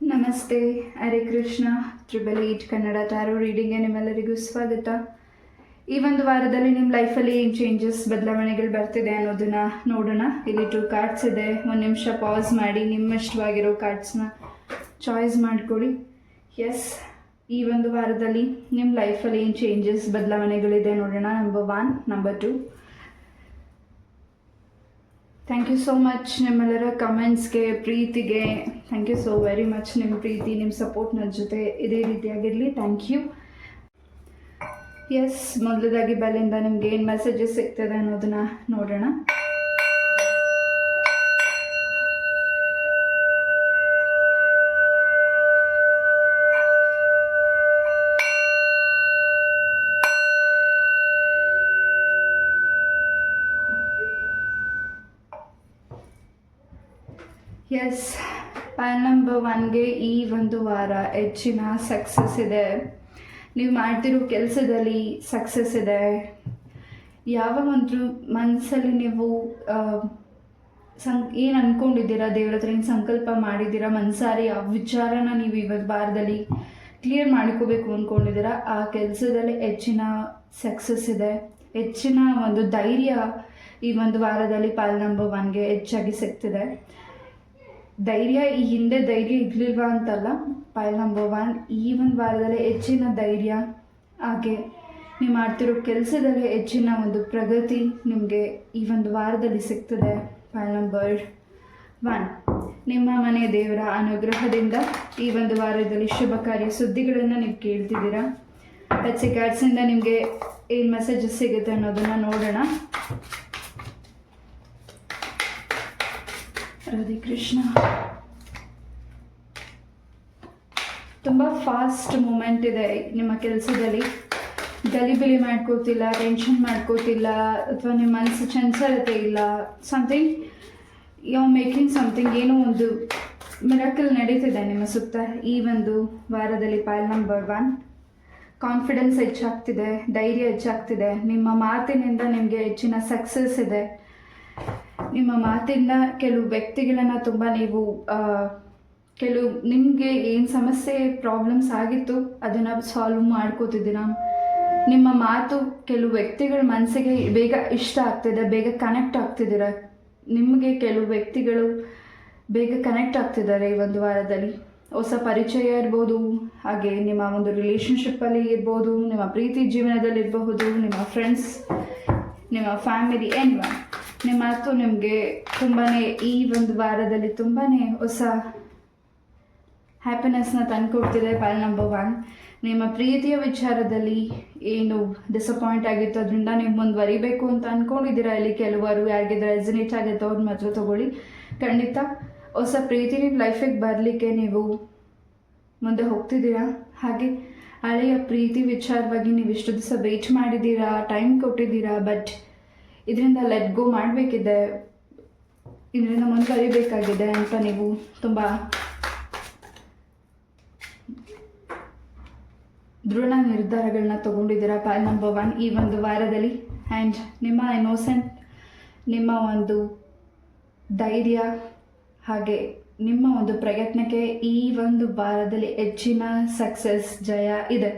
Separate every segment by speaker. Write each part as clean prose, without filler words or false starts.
Speaker 1: ನಮಸ್ತೆ, ಹರೇ ಕೃಷ್ಣ. 888 ಕನ್ನಡ ಟ್ಯಾರೋ ರೀಡಿಂಗ್ಗೆ ನಿಮ್ಮೆಲ್ಲರಿಗೂ ಸ್ವಾಗತ. ಈ ಒಂದು ವಾರದಲ್ಲಿ ನಿಮ್ಮ ಲೈಫಲ್ಲಿ ಏನು ಚೇಂಜಸ್, ಬದಲಾವಣೆಗಳು ಬರ್ತಿದೆ ಅನ್ನೋದನ್ನ ನೋಡೋಣ. ಇಲ್ಲಿ 2 ಕಾರ್ಡ್ಸ್ ಇದೆ. ಒಂದು ನಿಮಿಷ ಪಾಸ್ ಮಾಡಿ ನಿಮ್ಮಷ್ಟವಾಗಿರೋ ಕಾರ್ಡ್ಸ್ನ ಚಾಯ್ಸ್ ಮಾಡ್ಕೊಳ್ಳಿ. ಎಸ್, ಈ ಒಂದು ವಾರದಲ್ಲಿ ನಿಮ್ಮ ಲೈಫಲ್ಲಿ ಏನು ಚೇಂಜಸ್, ಬದಲಾವಣೆಗಳಿದೆ ನೋಡೋಣ. Number 1, number 2. Thank you so much ನಿಮ್ಮೆಲ್ಲರ ಕಮೆಂಟ್ಸ್ಗೆ, ಪ್ರೀತಿಗೆ. Thank you so very much. ನಿಮ್ಮ ಪ್ರೀತಿ, ನಿಮ್ಮ ಸಪೋರ್ಟ್ ನನ್ನ ಜೊತೆ ಇದೇ ರೀತಿಯಾಗಿರಲಿ. Thank you. ಎಸ್, ಮೊದಲದಾಗಿ ಬೆಲ್ಲಿಂದ ನಿಮ್ಗೆ ಏನು ಮೆಸೇಜಸ್ ಸಿಗ್ತದೆ ಅನ್ನೋದನ್ನ ನೋಡೋಣ. ಎಸ್, ಪೈಲ್ ನಂಬರ್ 1ಗೆ ಈ ಒಂದು ವಾರ ಹೆಚ್ಚಿನ ಸಕ್ಸಸ್ ಇದೆ. ನೀವು ಮಾಡ್ತಿರೋ ಕೆಲಸದಲ್ಲಿ ಸಕ್ಸಸ್ ಇದೆ. ಯಾವ ಒಂದು ಮನಸ್ಸಲ್ಲಿ ನೀವು ಏನು ಅಂದ್ಕೊಂಡಿದ್ದೀರಾ, ದೇವ್ರ ಹತ್ರ ಏನು ಸಂಕಲ್ಪ ಮಾಡಿದ್ದೀರಾ, ಮನಸಾರಿ ಆ ವಿಚಾರನ ನೀವು ಇವತ್ತು ವಾರದಲ್ಲಿ ಕ್ಲಿಯರ್ ಮಾಡ್ಕೋಬೇಕು ಅಂದ್ಕೊಂಡಿದ್ದೀರಾ, ಆ ಕೆಲಸದಲ್ಲಿ ಹೆಚ್ಚಿನ ಸಕ್ಸಸ್ ಇದೆ. ಹೆಚ್ಚಿನ ಒಂದು ಧೈರ್ಯ ಈ ಒಂದು ವಾರದಲ್ಲಿ ಪೈಲ್ ನಂಬರ್ 1ಗೆ ಹೆಚ್ಚಾಗಿ ಸಿಗ್ತಿದೆ. ಧೈರ್ಯ, ಈ ಹಿಂದೆ ಧೈರ್ಯ ಇರಲಿಲ್ವಾ ಅಂತಲ್ಲ, ಪೈಲ್ ನಂಬರ್ 1 ಈ ಒಂದು ವಾರದಲ್ಲಿ ಹೆಚ್ಚಿನ ಧೈರ್ಯ, ಹಾಗೆ ನೀವು ಮಾಡ್ತಿರೋ ಕೆಲಸದಲ್ಲಿ ಹೆಚ್ಚಿನ ಒಂದು ಪ್ರಗತಿ ನಿಮಗೆ ಈ ಒಂದು ವಾರದಲ್ಲಿ ಸಿಗ್ತದೆ. ಪೈಲ್ ನಂಬರ್ 1, ನಿಮ್ಮ ಮನೆ ದೇವರ ಅನುಗ್ರಹದಿಂದ ಈ ಒಂದು ವಾರದಲ್ಲಿ ಶುಭ ಕಾರ್ಯ ಸುದ್ದಿಗಳನ್ನು ನೀವು ಕೇಳ್ತಿದ್ದೀರಾ. ಎಚ್ ಸಿ ಕಾರ್ಡ್ಸಿಂದ ನಿಮಗೆ ಏನು ಮೆಸೇಜಸ್ ಸಿಗುತ್ತೆ ಅನ್ನೋದನ್ನು ನೋಡೋಣ. ರಾಧೆ ಕೃಷ್ಣ. ತುಂಬ ಫಾಸ್ಟ್ ಮೂಮೆಂಟ್ ಇದೆ ನಿಮ್ಮ ಕೆಲಸದಲ್ಲಿ. ಗಲಿಬಿಲಿ ಮಾಡ್ಕೋತಿಲ್ಲ, ಟೆನ್ಷನ್ ಮಾಡ್ಕೋತಿಲ್ಲ, ಅಥವಾ ನಿಮ್ಮ ಮನಸ್ಸು ಚಂಚಲತೆ ಇಲ್ಲ. Something you are making something, ಏನೋ ಒಂದು ಮಿರಾಕಲ್ ನಡೀತಿದೆ ನಿಮ್ಮ ಸುತ್ತ ಈ ಒಂದು ವಾರದಲ್ಲಿ. ಪೈಲ್ ನಂಬರ್ 1, ಕಾನ್ಫಿಡೆನ್ಸ್ ಹೆಚ್ಚಾಗ್ತಿದೆ, ಧೈರ್ಯ ಹೆಚ್ಚಾಗ್ತಿದೆ. ನಿಮ್ಮ ಮಾತಿನಿಂದ ನಿಮಗೆ ಹೆಚ್ಚಿನ ಸಕ್ಸಸ್ ಇದೆ. ನಿಮ್ಮ ಮಾತಿಂದ ಕೆಲವು ವ್ಯಕ್ತಿಗಳನ್ನು ತುಂಬ ನೀವು ಕೆಲವು ನಿಮಗೆ ಏನು ಸಮಸ್ಯೆ ಪ್ರಾಬ್ಲಮ್ಸ್ ಆಗಿತ್ತು ಅದನ್ನು ಸಾಲ್ವ್ ಮಾಡ್ಕೋತಿದ್ದೀರಾ. ನಿಮ್ಮ ಮಾತು ಕೆಲವು ವ್ಯಕ್ತಿಗಳ ಮನಸ್ಸಿಗೆ ಬೇಗ ಇಷ್ಟ ಆಗ್ತಿದೆ, ಬೇಗ ಕನೆಕ್ಟ್ ಆಗ್ತಿದ್ದೀರ. ನಿಮಗೆ ಕೆಲವು ವ್ಯಕ್ತಿಗಳು ಬೇಗ ಕನೆಕ್ಟ್ ಆಗ್ತಿದ್ದಾರೆ ಈ ಒಂದು ವಾರದಲ್ಲಿ. ಹೊಸ ಪರಿಚಯ ಇರ್ಬೋದು, ಹಾಗೆ ನಿಮ್ಮ ಒಂದು ರಿಲೇಷನ್ಶಿಪ್ಪಲ್ಲಿ ಇರ್ಬೋದು, ನಿಮ್ಮ ಪ್ರೀತಿ ಜೀವನದಲ್ಲಿ ಇರಬಹುದು, ನಿಮ್ಮ ಫ್ರೆಂಡ್ಸ್, ನಿಮ್ಮ ಫ್ಯಾಮಿಲಿ, ಎನಿವನ್. ನಿಮ್ಮ ಮಾತು ನಿಮಗೆ ತುಂಬಾ ಈ ಒಂದು ವಾರದಲ್ಲಿ ತುಂಬಾ ಹೊಸ ಹ್ಯಾಪಿನೆಸ್ನ ತಂದುಕೊಡ್ತಿದೆ. ಪೈಲ್ ನಂಬರ್ 1, ನಿಮ್ಮ ಪ್ರೀತಿಯ ವಿಚಾರದಲ್ಲಿ ಏನು ಡಿಸಪಾಯಿಂಟ್ ಆಗಿತ್ತು ಅದರಿಂದ ನೀವು ಮುಂದುವರಿಬೇಕು ಅಂತ ಅಂದ್ಕೊಂಡಿದ್ದೀರಾ. ಇಲ್ಲಿ ಕೆಲವರು ಯಾರಿಗಿದ್ರೆ ರೆಸನೇಟ್ ಆಗುತ್ತೆ ಅವ್ರ ಮಾತ್ರ ತೊಗೊಳ್ಳಿ. ಖಂಡಿತ ಹೊಸ ಪ್ರೀತಿ ನಿಮ್ಮ ಲೈಫಿಗೆ ಬರಲಿಕ್ಕೆ ನೀವು ಮುಂದೆ ಹೋಗ್ತಿದ್ದೀರಾ. ಹಾಗೆ ಹಳೆಯ ಪ್ರೀತಿ ವಿಚಾರವಾಗಿ ನೀವು ಇಷ್ಟು ದಿವಸ ವೆಯ್ಟ್ ಮಾಡಿದ್ದೀರಾ, ಟೈಮ್ ಕೊಟ್ಟಿದ್ದೀರಾ, ಬಟ್ ಇದರಿಂದ ಲೆಟ್ ಗೋ ಮಾಡಬೇಕಿದೆ, ಇದರಿಂದ ಮುಂದುವರಿಬೇಕಾಗಿದೆ ಅಂತ ನೀವು ತುಂಬ ದೃಢ ನಿರ್ಧಾರಗಳನ್ನ ತೊಗೊಂಡಿದ್ದೀರಾ. ಪೈಲ್ ನಂಬರ್ 1 ಈ ಒಂದು ವಾರದಲ್ಲಿ. ಆ್ಯಂಡ್ ನಿಮ್ಮ ಇನ್ನೋಸೆಂಟ್, ನಿಮ್ಮ ಒಂದು ಧೈರ್ಯ, ಹಾಗೆ ನಿಮ್ಮ ಒಂದು ಪ್ರಯತ್ನಕ್ಕೆ ಈ ಒಂದು ವಾರದಲ್ಲಿ ಹೆಚ್ಚಿನ ಸಕ್ಸಸ್, ಜಯ ಇದೆ.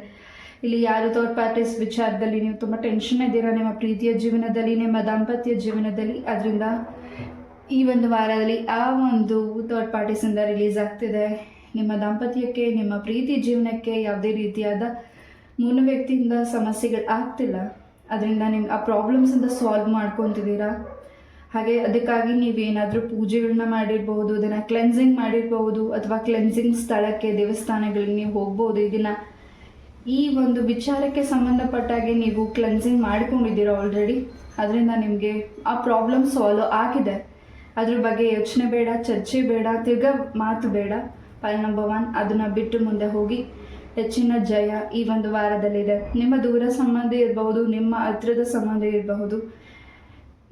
Speaker 1: ಇಲ್ಲಿ ಯಾರು ಥರ್ಡ್ ಪಾರ್ಟೀಸ್ ವಿಚಾರದಲ್ಲಿ ನೀವು ತುಂಬ ಟೆನ್ಷನ್ ಇದ್ದೀರಾ ನಿಮ್ಮ ಪ್ರೀತಿಯ ಜೀವನದಲ್ಲಿ, ನಿಮ್ಮ ದಾಂಪತ್ಯ ಜೀವನದಲ್ಲಿ. ಅದರಿಂದ ಈ ಒಂದು ವಾರದಲ್ಲಿ ಆ ಒಂದು ಥರ್ಡ್ ಪಾರ್ಟೀಸಿಂದ ರಿಲೀಸ್ ಆಗ್ತಿದೆ. ನಿಮ್ಮ ದಾಂಪತ್ಯಕ್ಕೆ, ನಿಮ್ಮ ಪ್ರೀತಿ ಜೀವನಕ್ಕೆ ಯಾವುದೇ ರೀತಿಯಾದ ಮೂಲ ವ್ಯಕ್ತಿಯಿಂದ ಸಮಸ್ಯೆಗಳು ಆಗ್ತಿಲ್ಲ. ಅದರಿಂದ ನಿಮ್ಮ ಆ ಪ್ರಾಬ್ಲಮ್ಸಿಂದ ಸಾಲ್ವ್ ಮಾಡ್ಕೊತಿದ್ದೀರಾ. ಹಾಗೆ ಅದಕ್ಕಾಗಿ ನೀವೇನಾದರೂ ಪೂಜೆಗಳನ್ನ ಮಾಡಿರ್ಬೋದು, ಇದನ್ನು ಕ್ಲೆನ್ಸಿಂಗ್ ಮಾಡಿರ್ಬೋದು, ಅಥವಾ ಕ್ಲೆನ್ಸಿಂಗ್ ಸ್ಥಳಕ್ಕೆ, ದೇವಸ್ಥಾನಗಳಿಗೆ ನೀವು ಹೋಗ್ಬೋದು. ಇದನ್ನು ಈ ಒಂದು ವಿಚಾರಕ್ಕೆ ಸಂಬಂಧಪಟ್ಟಾಗೆ ನೀವು ಕ್ಲೆನ್ಸಿಂಗ್ ಮಾಡ್ಕೊಂಡಿದ್ದೀರಾ ಆಲ್ರೆಡಿ. ಅದರಿಂದ ನಿಮಗೆ ಆ ಪ್ರಾಬ್ಲಮ್ ಸಾಲ್ವ್ ಆಗಿದೆ. ಅದ್ರ ಬಗ್ಗೆ ಯೋಚನೆ ಬೇಡ, ಚರ್ಚೆ ಬೇಡ, ತಿರ್ಗಾ ಮಾತು ಬೇಡ. ಪೈಲ್ ನಂಬರ್ 1, ಅದನ್ನು ಬಿಟ್ಟು ಮುಂದೆ ಹೋಗಿ. ಹೆಚ್ಚಿನ ಜಯ ಈ ಒಂದು ವಾರದಲ್ಲಿದೆ. ನಿಮ್ಮ ದೂರ ಸಂಬಂಧಿ ಇರಬಹುದು, ನಿಮ್ಮ ಹತ್ತಿರದ ಸಂಬಂಧಿ ಇರಬಹುದು.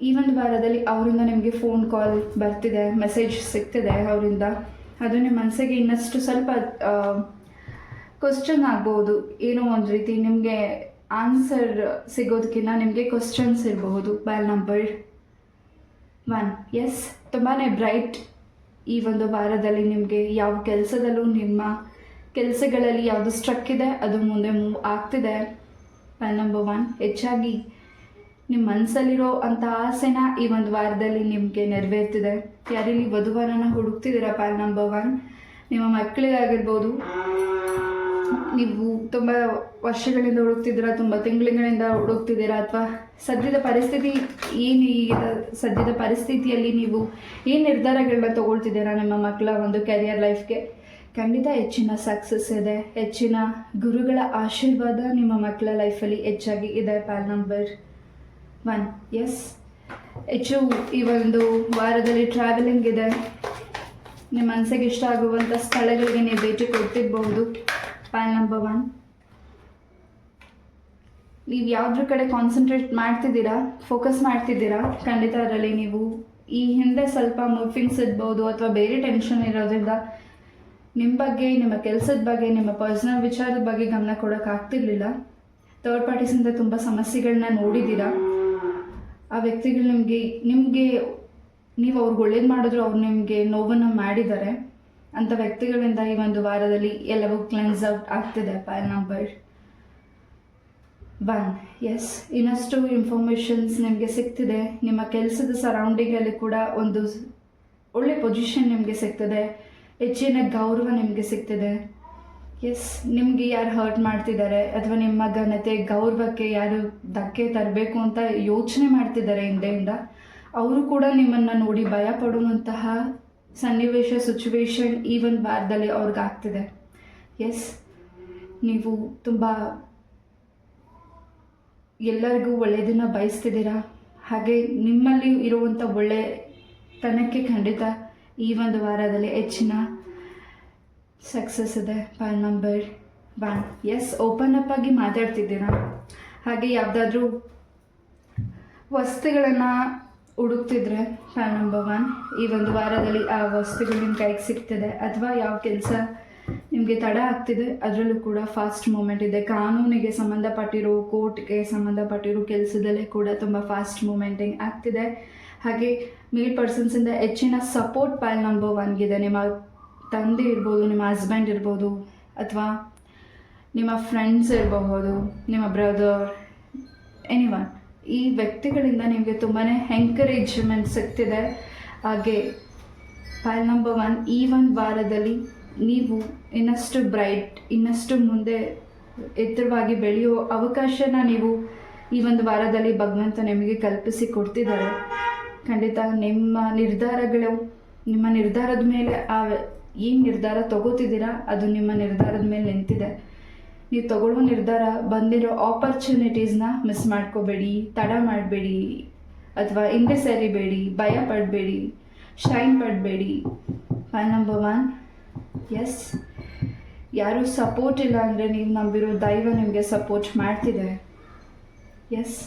Speaker 1: ಈ ಒಂದು ವಾರದಲ್ಲಿ ಅವರಿಂದ ನಿಮಗೆ ಫೋನ್ ಕಾಲ್ ಬರ್ತಿದೆ, ಮೆಸೇಜ್ ಸಿಗ್ತಿದೆ ಅವರಿಂದ. ಅದು ನಿಮ್ಮ ಮನಸ್ಸಿಗೆ ಇನ್ನಷ್ಟು ಸ್ವಲ್ಪ ಕ್ವಶನ್ ಆಗ್ಬೋದು. ಏನೋ ಒಂದು ರೀತಿ ನಿಮಗೆ ಆನ್ಸರ್ ಸಿಗೋದಕ್ಕಿಂತ ನಿಮಗೆ ಕ್ವಶನ್ಸ್ ಇರಬಹುದು. ಪೈಲ್ ನಂಬರ್ 1, ಎಸ್, ತುಂಬಾ ಬ್ರೈಟ್ ಈ ಒಂದು ವಾರದಲ್ಲಿ ನಿಮಗೆ ಯಾವ ಕೆಲಸದಲ್ಲೂ ನಿಮ್ಮ ಕೆಲಸಗಳಲ್ಲಿ ಯಾವುದು ಸ್ಟ್ರಕ್ ಇದೆ ಅದು ಮುಂದೆ ಮೂವ್ ಆಗ್ತಿದೆ. ಪಾಲ್ ನಂಬರ್ 1, ಹೆಚ್ಚಾಗಿ ನಿಮ್ಮ ಮನಸ್ಸಲ್ಲಿರೋ ಅಂಥ ಆಸೆನ ಈ ಒಂದು ವಾರದಲ್ಲಿ ನಿಮಗೆ ನೆರವೇರ್ತಿದೆ. ಯಾರಿಲ್ಲಿ ವಧುವರನ ಹುಡುಕ್ತಿದ್ದೀರಾ ಪಾಲ್ ನಂಬರ್ 1, ನಿಮ್ಮ ಮಕ್ಕಳಿಗಾಗಿರ್ಬೋದು, ನೀವು ತುಂಬ ವರ್ಷಗಳಿಂದ ಹುಡುಕ್ತಿದ್ದೀರಾ, ತುಂಬ ತಿಂಗಳಿಂದ ಹುಡುಕ್ತಿದ್ದೀರಾ, ಅಥವಾ ಸದ್ಯದ ಪರಿಸ್ಥಿತಿ ಏನು ಈಗ ಸದ್ಯದ ಪರಿಸ್ಥಿತಿಯಲ್ಲಿ ನೀವು ಏನು ನಿರ್ಧಾರಗಳನ್ನ ತೊಗೊಳ್ತಿದ್ದೀರಾ ನಿಮ್ಮ ಮಕ್ಕಳ ಒಂದು ಕೆರಿಯರ್ ಲೈಫ್ಗೆ, ಖಂಡಿತ ಹೆಚ್ಚಿನ ಸಕ್ಸಸ್ ಇದೆ. ಹೆಚ್ಚಿನ ಗುರುಗಳ ಆಶೀರ್ವಾದ ನಿಮ್ಮ ಮಕ್ಕಳ ಲೈಫಲ್ಲಿ ಹೆಚ್ಚಾಗಿ ಇದೆ. ಪಾಲ್ ನಂಬರ್ 1, ಎಸ್, ಹೆಚ್ಚು ಈ ಒಂದು ವಾರದಲ್ಲಿ ಟ್ರಾವೆಲಿಂಗ್ ಇದೆ. ನಿಮ್ಮ ಮನಸ್ಸಿಗೆ ಇಷ್ಟ ಆಗುವಂಥ ಸ್ಥಳಗಳಿಗೆ ನೀವು ಭೇಟಿ ಕೊಡ್ತಿರ್ಬಹುದು. ಪಾಲ್ ನಂಬರ್ 1, ನೀವು ಯಾವುದ್ರ ಕಡೆ ಕಾನ್ಸಂಟ್ರೇಟ್ ಮಾಡ್ತಿದ್ದೀರಾ, ಫೋಕಸ್ ಮಾಡ್ತಿದ್ದೀರಾ, ಖಂಡಿತ ಅದರಲ್ಲಿ ನೀವು ಈ ಹಿಂದೆ ಸ್ವಲ್ಪ ಮೂವಿಂಗ್ಸ್ ಇರ್ಬೋದು ಅಥವಾ ಬೇರೆ ಟೆನ್ಷನ್ ಇರೋದ್ರಿಂದ ನಿಮ್ಮ ಬಗ್ಗೆ, ನಿಮ್ಮ ಕೆಲಸದ ಬಗ್ಗೆ, ನಿಮ್ಮ ಪರ್ಸ್ನಲ್ ವಿಚಾರದ ಬಗ್ಗೆ ಗಮನ ಕೊಡೋಕ್ಕಾಗ್ತಿರ್ಲಿಲ್ಲ. ಥರ್ಡ್ ಪಾರ್ಟೀಸಿಂದ ತುಂಬ ಸಮಸ್ಯೆಗಳನ್ನ ನೋಡಿದ್ದೀರಾ. ಆ ವ್ಯಕ್ತಿಗಳು ನಿಮಗೆ ನೀವು ಅವ್ರಿಗೆ ಒಳ್ಳೇದು ಮಾಡಿದ್ರು ಅವ್ರು ನಿಮಗೆ ನೋವನ್ನು ಮಾಡಿದ್ದಾರೆ. ಅಂಥ ವ್ಯಕ್ತಿಗಳಿಂದ ಈ ಒಂದು ವಾರದಲ್ಲಿ ಎಲ್ಲವೂ ಕ್ಲೆನ್ಸ್ ಔಟ್ ಆಗ್ತಿದೆ. ಪಾಲ್ ನಂಬರ್ 1, ಎಸ್, ಇನ್ನಷ್ಟು ಇನ್ಫಾರ್ಮೇಷನ್ಸ್ ನಿಮಗೆ ಸಿಗ್ತಿದೆ. ನಿಮ್ಮ ಕೆಲಸದ ಸರೌಂಡಿಂಗಲ್ಲಿ ಕೂಡ ಒಂದು ಒಳ್ಳೆ ಪೊಸಿಷನ್ ನಿಮಗೆ ಸಿಗ್ತದೆ. ಹೆಚ್ಚಿನ ಗೌರವ ನಿಮಗೆ ಸಿಗ್ತಿದೆ. ಎಸ್, ನಿಮಗೆ ಯಾರು ಹರ್ಟ್ ಮಾಡ್ತಿದ್ದಾರೆ ಅಥವಾ ನಿಮ್ಮ ಘನತೆ ಗೌರವಕ್ಕೆ ಯಾರು ಧಕ್ಕೆ ತರಬೇಕು ಅಂತ ಯೋಚನೆ ಮಾಡ್ತಿದ್ದಾರೆ ಹಿಂದೆಯಿಂದ, ಅವರು ಕೂಡ ನಿಮ್ಮನ್ನು ನೋಡಿ ಭಯ ಪಡುವಂತಹ ಸನ್ನಿವೇಶ, ಸಿಚುವೇಶನ್ ಈ ಒಂದು ವಾರದಲ್ಲಿ ಅವ್ರಿಗಾಗ್ತಿದೆ. ಎಸ್, ನೀವು ತುಂಬ ಎಲ್ಲರಿಗೂ ಒಳ್ಳೆಯದನ್ನು ಬಯಸ್ತಿದ್ದೀರಾ. ಹಾಗೆ ನಿಮ್ಮಲ್ಲಿ ಇರುವಂಥ ಒಳ್ಳೆತನಕ್ಕೆ ಖಂಡಿತ ಈ ಒಂದು ವಾರದಲ್ಲಿ ಹೆಚ್ಚಿನ ಸಕ್ಸಸ್ ಇದೆ. ಪಾಲ್ ನಂಬರ್ 1, ಎಸ್, ಓಪನ್ ಅಪ್ ಆಗಿ ಮಾತಾಡ್ತಿದ್ದೀರಾ. ಹಾಗೆ ಯಾವುದಾದ್ರೂ ವಸ್ತುಗಳನ್ನು ಹುಡುಕ್ತಿದ್ರೆ ಪಾಲ್ ನಂಬರ್ 1, ಈ ಒಂದು ವಾರದಲ್ಲಿ ಆ ವಸ್ತುಗಳು ನಿಮ್ಮ ಕೈಗೆ ಸಿಗ್ತದೆ. ಅಥವಾ ಯಾವ ಕೆಲಸ ನಿಮಗೆ ತಡ ಆಗ್ತಿದೆ ಅದರಲ್ಲೂ ಕೂಡ ಫಾಸ್ಟ್ ಮೂಮೆಂಟ್ ಇದೆ. ಕಾನೂನಿಗೆ ಸಂಬಂಧಪಟ್ಟಿರೋ, ಕೋರ್ಟ್ಗೆ ಸಂಬಂಧಪಟ್ಟಿರೋ ಕೆಲಸದಲ್ಲೇ ಕೂಡ ತುಂಬ ಫಾಸ್ಟ್ ಮೂಮೆಂಟಿಂಗ್ ಆಗ್ತಿದೆ. ಹಾಗೆ ಮೇಲ್ ಪರ್ಸನ್ಸಿಂದ ಹೆಚ್ಚಿನ ಸಪೋರ್ಟ್ ಪಾಲ್ ನಂಬರ್ 1ಗಿದೆ. ನಿಮ್ಮ ತಂದೆ ಇರ್ಬೋದು, ನಿಮ್ಮ ಹಸ್ಬೆಂಡ್ ಇರ್ಬೋದು, ಅಥವಾ ನಿಮ್ಮ ಫ್ರೆಂಡ್ಸ್ ಇರಬಹುದು, ನಿಮ್ಮ ಬ್ರದರ್, ಎನಿವನ್, ಈ ವ್ಯಕ್ತಿಗಳಿಂದ ನಿಮಗೆ ತುಂಬಾ ಎಂಕರೇಜ್ಮೆಂಟ್ ಸಿಗ್ತಿದೆ. ಹಾಗೆ ಪಾಲ್ ನಂಬರ್ 1, ಈ ಒಂದು ವಾರದಲ್ಲಿ ನೀವು ಇನ್ನಷ್ಟು ಬ್ರೈಟ್, ಇನ್ನಷ್ಟು ಮುಂದೆ ಎತ್ತರವಾಗಿ ಬೆಳೆಯೋ ಅವಕಾಶನ ನೀವು ಈ ಒಂದು ವಾರದಲ್ಲಿ ಭಗವಂತ ನಿಮಗೆ ಕಲ್ಪಿಸಿ ಕೊಡ್ತಿದ್ದಾರೆ. ಖಂಡಿತ ನಿಮ್ಮ ನಿರ್ಧಾರದ ಮೇಲೆ ಏನು ನಿರ್ಧಾರ ತಗೋತಿದ್ದೀರಾ ಅದು ನಿಮ್ಮ ನಿರ್ಧಾರದ ಮೇಲೆ ನಿಂತಿದೆ. ನೀವು ತಗೊಳ್ಳೋ ನಿರ್ಧಾರ, ಬಂದಿರೋ ಆಪರ್ಚುನಿಟೀಸ್ನ ಮಿಸ್ ಮಾಡ್ಕೋಬೇಡಿ, ತಡ ಮಾಡಬೇಡಿ, ಅಥವಾ ಹಿಂದೆ ಸರಿಬೇಡಿ, ಭಯ ಪಡಬೇಡಿ, ಶೈನ್ ಪಡಬೇಡಿ. ಪಾಲ್ ನಂಬರ್ 1, ಎಸ್, ಯಾರೂ ಸಪೋರ್ಟ್ ಇಲ್ಲ ಅಂದರೆ ನೀವು ನಂಬಿರೋ ದೈವ ನಿಮಗೆ ಸಪೋರ್ಟ್ ಮಾಡ್ತಿದೆ. ಎಸ್,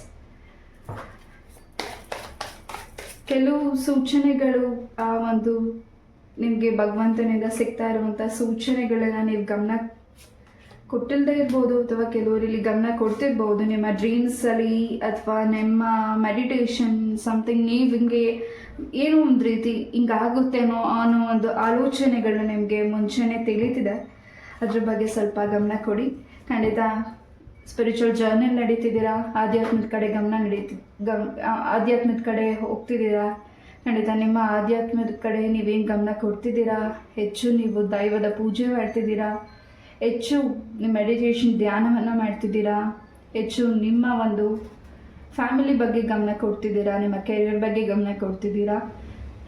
Speaker 1: ಕೆಲವು ಸೂಚನೆಗಳು ಆ ಒಂದು ನಿಮಗೆ ಭಗವಂತನಿಂದ ಸಿಗ್ತಾ ಇರುವಂಥ ಸೂಚನೆಗಳನ್ನು ನೀವು ಗಮನ ಕೊಟ್ಟಿಲ್ಲದೆ ಇರ್ಬೋದು, ಅಥವಾ ಕೆಲವರಲ್ಲಿ ಗಮನ ಕೊಡ್ತಿರ್ಬೋದು. ನಿಮ್ಮ ಡ್ರೀಮ್ಸಲ್ಲಿ ಅಥವಾ ನಿಮ್ಮ ಮೆಡಿಟೇಷನ್ ಸಮಥಿಂಗ್, ನೀವು ಹಿಂಗೆ ಏನೋ ಒಂದು ರೀತಿ ಹಿಂಗಾಗುತ್ತೇನೋ ಅನ್ನೋ ಒಂದು ಆಲೋಚನೆಗಳು ನಿಮಗೆ ಮುಂಚೆನೇ ತಿಳಿತಿದೆ. ಅದ್ರ ಬಗ್ಗೆ ಸ್ವಲ್ಪ ಗಮನ ಕೊಡಿ. ಖಂಡಿತ ಸ್ಪಿರಿಚುವಲ್ ಜರ್ನಿ ನಡೀತಿದ್ದೀರಾ, ಆಧ್ಯಾತ್ಮದ ಕಡೆ ಆಧ್ಯಾತ್ಮದ ಕಡೆ ಹೋಗ್ತಿದ್ದೀರಾ. ಖಂಡಿತ ನಿಮ್ಮ ಆಧ್ಯಾತ್ಮದ ಕಡೆ ನೀವೇನು ಗಮನ ಕೊಡ್ತಿದ್ದೀರಾ, ಹೆಚ್ಚು ನೀವು ದೈವದ ಪೂಜೆ ಮಾಡ್ತಿದ್ದೀರಾ, ಹೆಚ್ಚು ನಿಮ್ಮ ಮೆಡಿಟೇಷನ್ ಧ್ಯಾನವನ್ನು ಮಾಡ್ತಿದ್ದೀರಾ, ಹೆಚ್ಚು ನಿಮ್ಮ ಒಂದು ಫ್ಯಾಮಿಲಿ ಬಗ್ಗೆ ಗಮನ ಕೊಡ್ತಿದ್ದೀರಾ, ನಿಮ್ಮ ಕೆರಿಯರ್ ಬಗ್ಗೆ ಗಮನ ಕೊಡ್ತಿದ್ದೀರಾ.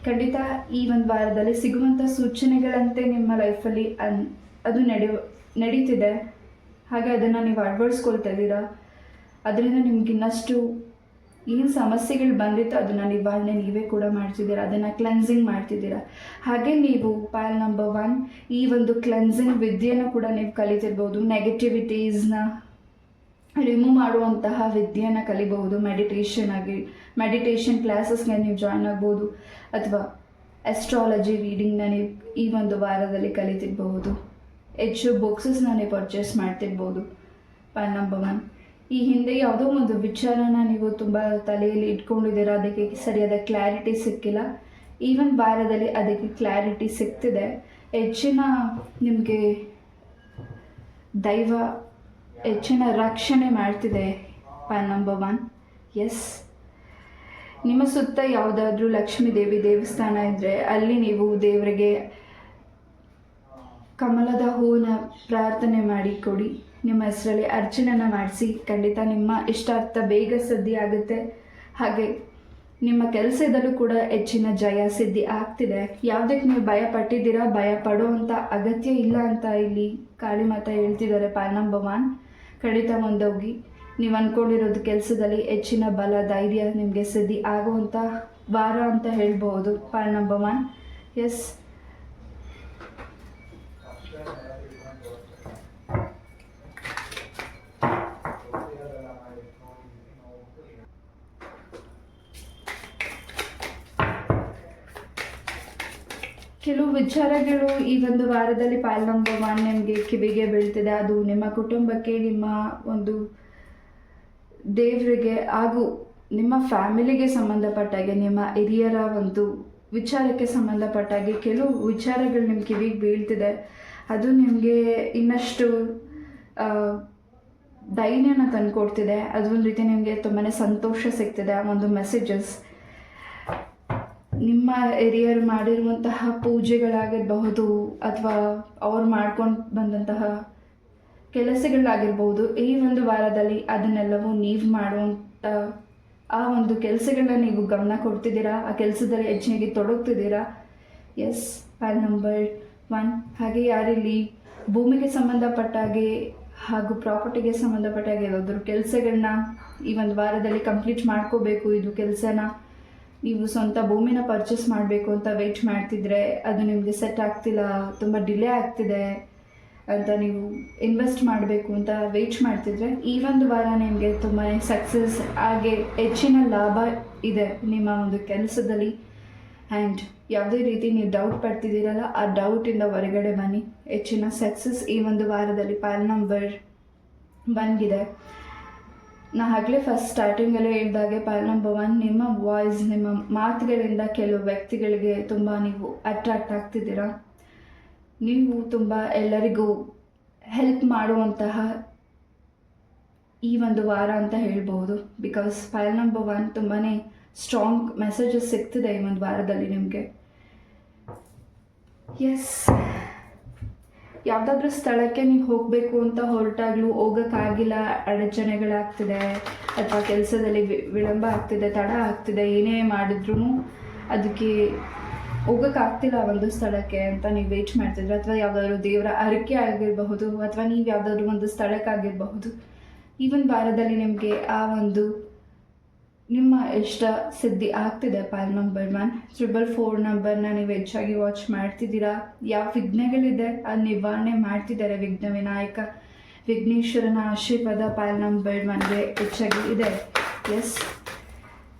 Speaker 1: ಖಂಡಿತ ಈ ಒಂದು ವಾರದಲ್ಲಿ ಸಿಗುವಂಥ ಸೂಚನೆಗಳಂತೆ ನಿಮ್ಮ ಲೈಫಲ್ಲಿ ಅದು ನಡೀತಿದೆ. ಹಾಗೆ ಅದನ್ನು ನೀವು ಅಳವಡಿಸ್ಕೊಳ್ತಾ ಇದ್ದೀರಾ. ಅದರಿಂದ ನಿಮ್ಗೆ ಇನ್ನಷ್ಟು ಏನು ಸಮಸ್ಯೆಗಳು ಬಂದಿತ್ತು ಅದನ್ನು ನಿವಾರಣೆ ನೀವೇ ಕೂಡ ಮಾಡ್ತಿದ್ದೀರಾ, ಅದನ್ನು ಕ್ಲೆನ್ಸಿಂಗ್ ಮಾಡ್ತಿದ್ದೀರಾ. ಹಾಗೆ ನೀವು ಪಾಲ್ ನಂಬರ್ 1, ಈ ಒಂದು ಕ್ಲೆನ್ಸಿಂಗ್ ವಿದ್ಯೆಯನ್ನು ಕೂಡ ನೀವು ಕಲಿತಿರ್ಬೋದು. ನೆಗೆಟಿವಿಟೀಸ್ನ ರಿಮೂವ್ ಮಾಡುವಂತಹ ವಿದ್ಯೆಯನ್ನು ಕಲಿಬಹುದು. ಮೆಡಿಟೇಷನ್ ಕ್ಲಾಸಸ್ಗೆ ನೀವು ಜಾಯ್ನ್ ಆಗ್ಬೋದು, ಅಥವಾ ಆಸ್ಟ್ರಾಲಜಿ ರೀಡಿಂಗ್ನ ನೀವು ಈ ಒಂದು ವಾರದಲ್ಲಿ ಕಲಿತಿರ್ಬಹುದು. ಹೆಚ್ಚು ಬುಕ್ಸಸ್ನ ನೀವು ಪರ್ಚೇಸ್ ಮಾಡ್ತಿರ್ಬೋದು. ಪಾಲ್ ನಂಬರ್ 1, ಈ ಹಿಂದೆ ಯಾವುದೋ ಒಂದು ವಿಚಾರನ ನೀವು ತುಂಬ ತಲೆಯಲ್ಲಿ ಇಟ್ಕೊಂಡಿದ್ದೀರಾ, ಅದಕ್ಕೆ ಸರಿಯಾದ ಕ್ಲಾರಿಟಿ ಸಿಕ್ಕಿಲ್ಲ. ಈ ಒಂದು ವಾರದಲ್ಲಿ ಅದಕ್ಕೆ ಕ್ಲಾರಿಟಿ ಸಿಗ್ತಿದೆ. ಹೆಚ್ಚಿನ ನಿಮಗೆ ದೈವ ಹೆಚ್ಚಿನ ರಕ್ಷಣೆ ಮಾಡ್ತಿದೆ. Point number 1. ಎಸ್, ನಿಮ್ಮ ಸುತ್ತ ಯಾವುದಾದ್ರೂ ಲಕ್ಷ್ಮೀ ದೇವಿ ದೇವಸ್ಥಾನ ಇದ್ದರೆ ಅಲ್ಲಿ ನೀವು ದೇವರಿಗೆ ಕಮಲದ ಹೂವಿನ ಪ್ರಾರ್ಥನೆ ಮಾಡಿ ಕೊಡಿ. ನಿಮ್ಮ ಹೆಸರಲ್ಲಿ ಅರ್ಚನೆನ ಮಾಡಿಸಿ. ಖಂಡಿತ ನಿಮ್ಮ ಇಷ್ಟಾರ್ಥ ಬೇಗ ಸಿದ್ಧಿ ಆಗುತ್ತೆ. ಹಾಗೆ ನಿಮ್ಮ ಕೆಲಸದಲ್ಲೂ ಕೂಡ ಹೆಚ್ಚಿನ ಜಯ ಸಿದ್ಧಿ ಆಗ್ತಿದೆ. ಯಾವುದಕ್ಕೆ ನೀವು ಭಯ ಪಟ್ಟಿದ್ದೀರಾ, ಭಯ ಪಡುವಂಥ ಅಗತ್ಯ ಇಲ್ಲ ಅಂತ ಇಲ್ಲಿ ಕಾಳಿ ಮಾತಾ ಹೇಳ್ತಿದ್ದಾರೆ. Point number 1. ಖಂಡಿತ ಮುಂದೋಗಿ ನೀವು ಅಂದ್ಕೊಂಡಿರೋದು ಕೆಲಸದಲ್ಲಿ ಹೆಚ್ಚಿನ ಬಲ ಧೈರ್ಯ ನಿಮಗೆ ಸಿದ್ಧಿ ಆಗುವಂಥ ವಾರ ಅಂತ ಹೇಳ್ಬೋದು. Point number 1. ಎಸ್, ಕೆಲವು ವಿಚಾರಗಳು ಈ ಒಂದು ವಾರದಲ್ಲಿ ಪಾಯಿಂಟ್ ನಂಬರ್ 1 ನಿಮಗೆ ಕಿವಿಗೆ ಬೀಳ್ತಿದೆ. ಅದು ನಿಮ್ಮ ಕುಟುಂಬಕ್ಕೆ, ನಿಮ್ಮ ಒಂದು ದೇವರಿಗೆ ಹಾಗೂ ನಿಮ್ಮ ಫ್ಯಾಮಿಲಿಗೆ ಸಂಬಂಧಪಟ್ಟಾಗೆ, ನಿಮ್ಮ ಹಿರಿಯರ ಒಂದು ವಿಚಾರಕ್ಕೆ ಸಂಬಂಧಪಟ್ಟಾಗೆ ಕೆಲವು ವಿಚಾರಗಳು ನಿಮ್ಮ ಕಿವಿಗೆ ಬೀಳ್ತಿದೆ. ಅದು ನಿಮಗೆ ಇನ್ನಷ್ಟು ಧೈರ್ಯನ ತಂದುಕೊಡ್ತಿದೆ. ಅದೊಂದು ರೀತಿ ನಿಮಗೆ ತುಂಬಾ ಸಂತೋಷ ಸಿಗ್ತಿದೆ. ಆ ಒಂದು ಮೆಸೇಜಸ್ ನಿಮ್ಮ ಹಿರಿಯರು ಮಾಡಿರುವಂತಹ ಪೂಜೆಗಳಾಗಿರಬಹುದು ಅಥವಾ ಅವ್ರು ಮಾಡ್ಕೊಂಡು ಬಂದಂತಹ ಕೆಲಸಗಳಾಗಿರ್ಬೋದು. ಈ ಒಂದು ವಾರದಲ್ಲಿ ಅದನ್ನೆಲ್ಲವೂ ನೀವು ಮಾಡುವಂಥ ಆ ಒಂದು ಕೆಲಸಗಳನ್ನ ನೀವು ಗಮನ ಕೊಡ್ತಿದ್ದೀರಾ, ಆ ಕೆಲಸದಲ್ಲಿ ಹೆಚ್ಚಿಗೆ ತೊಡಗ್ತಿದ್ದೀರಾ. S, point number 1. ಹಾಗೆ ಯಾರಿಲ್ಲಿ ಭೂಮಿಗೆ ಸಂಬಂಧಪಟ್ಟಾಗೆ ಹಾಗೂ ಪ್ರಾಪರ್ಟಿಗೆ ಸಂಬಂಧಪಟ್ಟಾಗೆ ಯಾವುದಾದ್ರೂ ಕೆಲಸಗಳನ್ನ ಈ ಒಂದು ವಾರದಲ್ಲಿ ಕಂಪ್ಲೀಟ್ ಮಾಡ್ಕೋಬೇಕು, ಇದು ಕೆಲಸನ ನೀವು ಸ್ವಂತ ಭೂಮಿನ ಪರ್ಚೇಸ್ ಮಾಡಬೇಕು ಅಂತ ವೆಯ್ಟ್ ಮಾಡ್ತಿದ್ರೆ ಅದು ನಿಮಗೆ ಸೆಟ್ ಆಗ್ತಿಲ್ಲ, ತುಂಬ ಡಿಲೇ ಆಗ್ತಿದೆ ಅಂತ ನೀವು ಇನ್ವೆಸ್ಟ್ ಮಾಡಬೇಕು ಅಂತ ವೆಯ್ಟ್ ಮಾಡ್ತಿದ್ರೆ ಈ ಒಂದು ವಾರ ನಿಮಗೆ ತುಂಬಾ ಸಕ್ಸಸ್ ಹಾಗೆ ಹೆಚ್ಚಿನ ಲಾಭ ಇದೆ ನಿಮ್ಮ ಒಂದು ಕೆಲಸದಲ್ಲಿ. ಆ್ಯಂಡ್ ಯಾವುದೇ ರೀತಿ ನೀವು ಡೌಟ್ ಪಡ್ತಿದ್ದೀರಲ್ಲ, ಆ ಡೌಟಿಂದ ಹೊರಗಡೆ ಬನ್ನಿ. ಹೆಚ್ಚಿನ ಸಕ್ಸಸ್ ಈ ಒಂದು ವಾರದಲ್ಲಿ ಪಾಯಿಂಟ್ ನಂಬರ್ 1 ನಾ ಆಗಲೇ ಫಸ್ಟ್ ಸ್ಟಾರ್ಟಿಂಗಲ್ಲೇ ಹೇಳಿದಾಗೆ ಪಾಯಿಂಟ್ ನಂಬರ್ 1 ನಿಮ್ಮ ವಾಯ್ಸ್, ನಿಮ್ಮ ಮಾತುಗಳಿಂದ ಕೆಲವು ವ್ಯಕ್ತಿಗಳಿಗೆ ತುಂಬ ನೀವು ಅಟ್ರಾಕ್ಟ್ ಆಗ್ತಿದ್ದೀರಾ. ನೀವು ತುಂಬ ಎಲ್ಲರಿಗೂ ಹೆಲ್ಪ್ ಮಾಡುವಂತಹ ಈ ಒಂದು ವಾರ ಅಂತ ಹೇಳ್ಬೋದು. ಬಿಕಾಸ್ ಪಾಯಿಂಟ್ ನಂಬರ್ 1 ತುಂಬಾ ಸ್ಟ್ರಾಂಗ್ ಮೆಸೇಜಸ್ ಸಿಗ್ತಿದೆ ಈ ಒಂದು ವಾರದಲ್ಲಿ ನಿಮಗೆ. ಎಸ್, ಯಾವುದಾದ್ರೂ ಸ್ಥಳಕ್ಕೆ ನೀವು ಹೋಗಬೇಕು ಅಂತ ಹೊರಟಾಗ್ಲೂ ಹೋಗೋಕ್ಕಾಗಿಲ್ಲ, ಅಡಚಣೆಗಳಾಗ್ತಿದೆ ಅಥವಾ ಕೆಲಸದಲ್ಲಿ ವಿಳಂಬ ಆಗ್ತಿದೆ, ತಡ ಆಗ್ತಿದೆ, ಏನೇ ಮಾಡಿದ್ರೂ ಅದಕ್ಕೆ ಹೋಗೋಕ್ಕಾಗ್ತಿಲ್ಲ ಒಂದು ಸ್ಥಳಕ್ಕೆ ಅಂತ ನೀವು ವೇಟ್ ಮಾಡ್ತಿದ್ರೆ, ಅಥವಾ ಯಾವುದಾದ್ರೂ ದೇವರ ಹರಕೆ ಆಗಿರಬಹುದು ಅಥವಾ ನೀವು ಯಾವುದಾದ್ರೂ ಒಂದು ಸ್ಥಳಕ್ಕಾಗಿರಬಹುದು. ಈ ಒಂದು ವಾರದಲ್ಲಿ ನಿಮಗೆ ಆ ಒಂದು ನಿಮ್ಮ ಇಷ್ಟ ಸಿದ್ಧಿ ಆಗ್ತಿದೆ. Point number 1. 444 ನಂಬರ್ನ ನೀವು ಹೆಚ್ಚಾಗಿ ವಾಚ್ ಮಾಡ್ತಿದ್ದೀರಾ. ಯಾವ ವಿಘ್ನಗಳಿದೆ ಅದು ನಿವಾರಣೆ ಮಾಡ್ತಿದ್ದಾರೆ ವಿಘ್ನ ವಿನಾಯಕ ವಿಘ್ನೇಶ್ವರನ ಆಶೀರ್ವಾದ ಪಾಯಿಂಟ್ ನಂಬರ್ 1ಗೆ ಹೆಚ್ಚಾಗಿ ಇದೆ. ಎಸ್,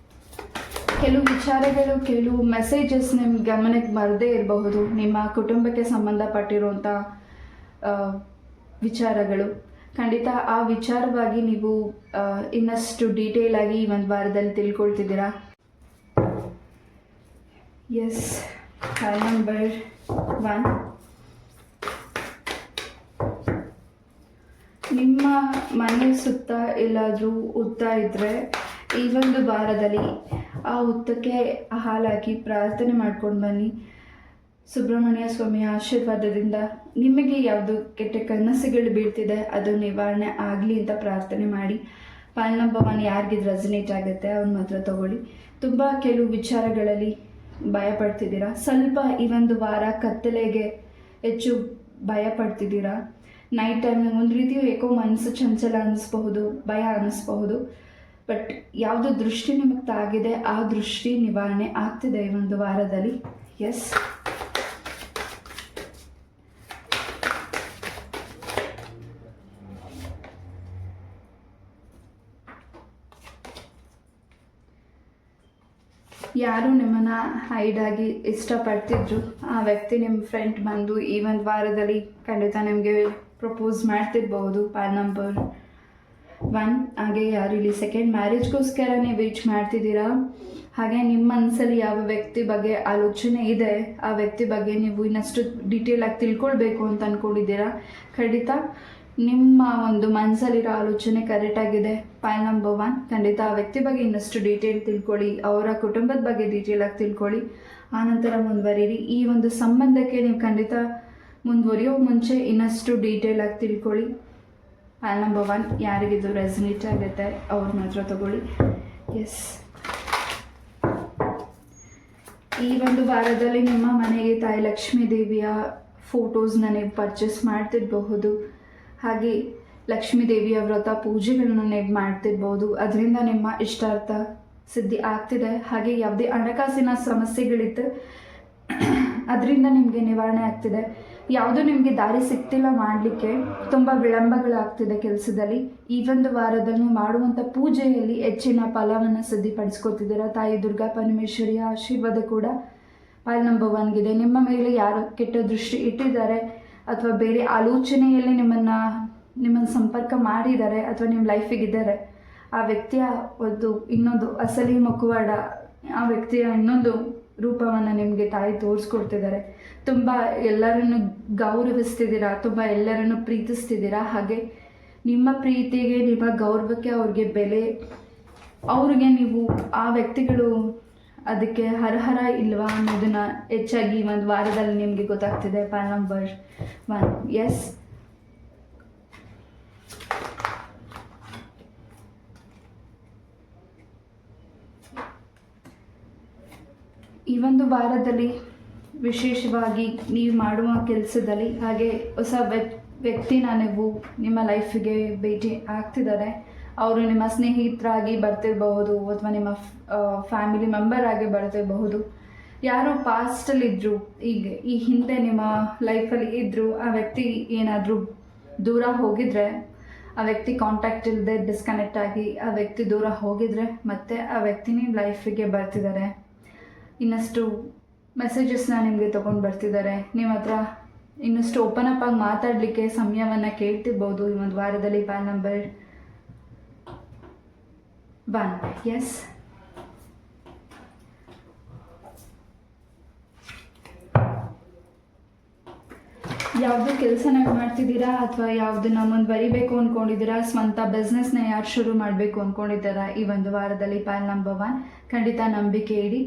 Speaker 1: ಕೆಲವು ವಿಚಾರಗಳು, ಕೆಲವು ಮೆಸೇಜಸ್ ನಿಮ್ಮ ಗಮನಕ್ಕೆ ಬರದೇ ಇರಬಹುದು. ನಿಮ್ಮ ಕುಟುಂಬಕ್ಕೆ ಸಂಬಂಧಪಟ್ಟಿರುವಂಥ ವಿಚಾರಗಳು. ಖಂಡಿತ ಆ ವಿಚಾರವಾಗಿ ನೀವು ಇನ್ನಷ್ಟು ಡೀಟೇಲ್ ಆಗಿ ಈ ಒಂದು ವಾರದಲ್ಲಿ ತಿಳ್ಕೊಳ್ತಿದ್ದೀರಾ. ಎಸ್, ಪಾಯಿಂಟ್ ನಂಬರ್ 1 ನಿಮ್ಮ ಮನೆ ಸುತ್ತ ಎಲ್ಲಾದರೂ ಉತ್ತ ಇದ್ದರೆ ಈ ಒಂದು ವಾರದಲ್ಲಿ ಆ ಉತ್ತಕ್ಕೆ ಹಾಲಾಕಿ ಪ್ರಾರ್ಥನೆ ಮಾಡ್ಕೊಂಡು ಬನ್ನಿ. ಸುಬ್ರಹ್ಮಣ್ಯ ಸ್ವಾಮಿಯ ಆಶೀರ್ವಾದದಿಂದ ನಿಮಗೆ ಯಾವುದು ಕೆಟ್ಟ ಕನಸುಗಳು ಬೀಳ್ತಿದೆ ಅದು ನಿವಾರಣೆ ಆಗಲಿ ಅಂತ ಪ್ರಾರ್ಥನೆ ಮಾಡಿ. ಪಾಯಿಂಟ್ ನಂಬರ್ 1 ಯಾರಿಗಿದು ರೆಸನೇಟ್ ಆಗುತ್ತೆ ಅವ್ನ ಮಾತ್ರ ತಗೊಳ್ಳಿ. ತುಂಬ ಕೆಲವು ವಿಚಾರಗಳಲ್ಲಿ ಭಯ ಪಡ್ತಿದ್ದೀರಾ. ಸ್ವಲ್ಪ ಈ ಒಂದು ವಾರ ಕತ್ತಲೆಗೆ ಹೆಚ್ಚು ಭಯ ಪಡ್ತಿದ್ದೀರಾ. ನೈಟ್ ಟೈಮ್ ಒಂದು ರೀತಿ ಏಕೋ ಮನಸ್ಸು ಚಂಚಲ ಅನ್ನಿಸ್ಬಹುದು, ಭಯ ಅನ್ನಿಸ್ಬಹುದು. ಬಟ್ ಯಾವುದು ದೃಷ್ಟಿ ನಿಮಗೆ ತಾಗಿದೆ ಆ ದೃಷ್ಟಿ ನಿವಾರಣೆ ಆಗ್ತಿದೆ ಈ ಒಂದು ವಾರದಲ್ಲಿ. ಎಸ್, ಯಾರು ನಿಮ್ಮನ್ನು ಹೈಡಾಗಿ ಇಷ್ಟಪಡ್ತಿದ್ರು ಆ ವ್ಯಕ್ತಿ ನಿಮ್ಮ ಫ್ರೆಂಡ್ ಬಂದು ಈ ಒಂದು ವಾರದಲ್ಲಿ ಖಂಡಿತ ನಿಮಗೆ ಪ್ರಪೋಸ್ ಮಾಡ್ತಿರ್ಬಹುದು. Point number 1. ಹಾಗೆ ಯಾರು ಇಲ್ಲಿ ಸೆಕೆಂಡ್ ಮ್ಯಾರೇಜ್ಗೋಸ್ಕರ ನೀವು ವೇಟ್ ಮಾಡ್ತಿದ್ದೀರಾ ಹಾಗೆ ನಿಮ್ಮ ಮನಸ್ಸಲ್ಲಿ ಯಾವ ವ್ಯಕ್ತಿ ಬಗ್ಗೆ ಆಲೋಚನೆ ಇದೆ, ಆ ವ್ಯಕ್ತಿ ಬಗ್ಗೆ ನೀವು ಇನ್ನಷ್ಟು ಡೀಟೇಲ್ ಆಗಿ ತಿಳ್ಕೊಳ್ಬೇಕು ಅಂತ ಅಂದ್ಕೊಂಡಿದ್ದೀರಾ. ಖಂಡಿತ ನಿಮ್ಮ ಒಂದು ಮನಸ್ಸಲ್ಲಿರೋ ಆಲೋಚನೆ ಕರೆಕ್ಟಾಗಿದೆ. ಪಾಯಿಂಟ್ ನಂಬರ್ 1, ಖಂಡಿತ ಆ ವ್ಯಕ್ತಿ ಬಗ್ಗೆ ಇನ್ನಷ್ಟು ಡೀಟೇಲ್ ತಿಳ್ಕೊಳ್ಳಿ, ಅವರ ಕುಟುಂಬದ ಬಗ್ಗೆ ಡೀಟೇಲಾಗಿ ತಿಳ್ಕೊಳ್ಳಿ, ಆನಂತರ ಮುಂದುವರಿರಿ. ಈ ಒಂದು ಸಂಬಂಧಕ್ಕೆ ನೀವು ಖಂಡಿತ ಮುಂದುವರಿಯೋ ಮುಂಚೆ ಇನ್ನಷ್ಟು ಡೀಟೇಲಾಗಿ ತಿಳ್ಕೊಳ್ಳಿ. ಪಾಯಿಂಟ್ ನಂಬರ್ 1, ಯಾರಿಗಿದು ರೆಸನೇಟ್ ಆಗುತ್ತೆ ಅವ್ರ ಮಾತ್ರ ತಗೊಳ್ಳಿ. ಎಸ್, ಈ ಒಂದು ವಾರದಲ್ಲಿ ನಿಮ್ಮ ಮನೆಗೆ ತಾಯಿ ಲಕ್ಷ್ಮೀ ದೇವಿಯ ಫೋಟೋಸ್ನ ನೀವು ಪರ್ಚೇಸ್ ಮಾಡ್ತಿರಬಹುದು. ಹಾಗೆ ಲಕ್ಷ್ಮೀ ದೇವಿಯ ವ್ರತ ಪೂಜೆಗಳನ್ನ ನೀವು ಮಾಡ್ತಿರ್ಬೋದು. ಅದರಿಂದ ನಿಮ್ಮ ಇಷ್ಟಾರ್ಥ ಸಿದ್ಧಿ ಆಗ್ತಿದೆ. ಹಾಗೆ ಯಾವುದೇ ಹಣಕಾಸಿನ ಸಮಸ್ಯೆಗಳಿತ್ತು ಅದರಿಂದ ನಿಮಗೆ ನಿವಾರಣೆ ಆಗ್ತಿದೆ. ಯಾವುದೂ ನಿಮಗೆ ದಾರಿ ಸಿಗ್ತಿಲ್ಲ ಮಾಡಲಿಕ್ಕೆ, ತುಂಬ ವಿಳಂಬಗಳಾಗ್ತಿದೆ ಕೆಲಸದಲ್ಲಿ. ಈ ಒಂದು ವಾರದಲ್ಲಿ ನೀವು ಮಾಡುವಂಥ ಪೂಜೆಯಲ್ಲಿ ಹೆಚ್ಚಿನ ಫಲವನ್ನು ಸಿದ್ಧಿಪಡಿಸ್ಕೊತಿದ್ದೀರಾ. ತಾಯಿ ದುರ್ಗಾ ಪರಮೇಶ್ವರಿಯ ಆಶೀರ್ವಾದ ಕೂಡ ಪಾಯಿಂಟ್ ನಂಬರ್ 1ಗಿದೆ. ನಿಮ್ಮ ಮೇಲೆ ಯಾರು ಕೆಟ್ಟ ದೃಷ್ಟಿ ಇಟ್ಟಿದ್ದಾರೆ ಅಥವಾ ಬೇರೆ ಆಲೋಚನೆಯಲ್ಲಿ ನಿಮ್ಮನ್ನು ಸಂಪರ್ಕ ಮಾಡಿದ್ದಾರೆ ಅಥವಾ ನಿಮ್ಮ ಲೈಫಿಗಿದ್ದಾರೆ, ಆ ವ್ಯಕ್ತಿಯ ಇನ್ನೊಂದು ಅಸಲಿ ಮುಖವಾಡ, ಆ ವ್ಯಕ್ತಿಯ ಇನ್ನೊಂದು ರೂಪವನ್ನು ನಿಮಗೆ ತಾಯಿ ತೋರಿಸ್ಕೊಡ್ತಿದ್ದಾರೆ. ತುಂಬ ಎಲ್ಲರನ್ನು ಗೌರವಿಸ್ತಿದ್ದೀರಾ, ತುಂಬ ಎಲ್ಲರನ್ನು ಪ್ರೀತಿಸ್ತಿದ್ದೀರಾ. ಹಾಗೆ ನಿಮ್ಮ ಪ್ರೀತಿಗೆ, ನಿಮ್ಮ ಗೌರವಕ್ಕೆ ಅವ್ರಿಗೆ ಬೆಲೆ, ಅವ್ರಿಗೆ ನೀವು ಆ ವ್ಯಕ್ತಿಗಳು ಅದಕ್ಕೆ ಹರಹರ ಇಲ್ವಾ ಅನ್ನೋದನ್ನು ಹೆಚ್ಚಾಗಿ ಒಂದು ವಾರದಲ್ಲಿ ನಿಮಗೆ ಗೊತ್ತಾಗ್ತಿದೆ. Point number 1, yes. ಈ ಒಂದು ವಾರದಲ್ಲಿ ವಿಶೇಷವಾಗಿ ನೀವು ಮಾಡುವ ಕೆಲಸದಲ್ಲಿ ಹಾಗೆ ಹೊಸ ವ್ಯಕ್ತಿನ ನೀವು ನಿಮ್ಮ ಲೈಫಿಗೆ ಭೇಟಿ ಆಗ್ತಿದ್ದಾರೆ. ಅವರು ನಿಮ್ಮ ಸ್ನೇಹಿತರಾಗಿ ಬರ್ತಿರಬಹುದು ಅಥವಾ ನಿಮ್ಮ ಫ್ಯಾಮಿಲಿ ಮೆಂಬರ್ ಆಗಿ ಬರ್ತಿರಬಹುದು. ಯಾರೋ ಪಾಸ್ಟಲ್ಲಿದ್ದರು, ಈ ಹಿಂದೆ ನಿಮ್ಮ ಲೈಫಲ್ಲಿ ಇದ್ದರು, ಆ ವ್ಯಕ್ತಿ ಏನಾದರೂ ದೂರ ಹೋಗಿದರೆ, ಆ ವ್ಯಕ್ತಿ ಕಾಂಟ್ಯಾಕ್ಟ್ ಇಲ್ಲದೆ ಡಿಸ್ಕನೆಕ್ಟ್ ಆಗಿ ಆ ವ್ಯಕ್ತಿ ದೂರ ಹೋಗಿದರೆ ಮತ್ತೆ ಆ ವ್ಯಕ್ತಿ ನಿಮ್ಮ ಲೈಫಿಗೆ ಬರ್ತಿದ್ದಾರೆ. ಇನ್ನಷ್ಟು ಮೆಸೇಜಸ್ನ ನಿಮಗೆ ತೊಗೊಂಡು ಬರ್ತಿದ್ದಾರೆ. ನಿಮ್ಮ ಹತ್ರ ಇನ್ನಷ್ಟು ಓಪನ್ ಅಪ್ ಆಗಿ ಮಾತಾಡಲಿಕ್ಕೆ ಸಮಯವನ್ನು ಕೇಳ್ತಿರ್ಬೋದು ಈ ಒಂದು ವಾರದಲ್ಲಿ. Point number 1, yes. ಯಾವುದು ಕೆಲಸನ ಮಾಡ್ತಿದ್ದೀರಾ ಅಥವಾ ಯಾವುದನ್ನ ಮುಂದುವರಿಬೇಕು ಅಂದ್ಕೊಂಡಿದ್ದೀರಾ, ಸ್ವಂತ ಬಿಸ್ನೆಸ್ನ ಯಾರು ಶುರು ಮಾಡಬೇಕು ಅಂದ್ಕೊಂಡಿದ್ದಾರಾ, ಈ ಒಂದು ವಾರದಲ್ಲಿ ಪಾಯಿಂಟ್ ನಂಬರ್ 1, ಖಂಡಿತ ನಂಬಿಕೆ ಇಡಿ.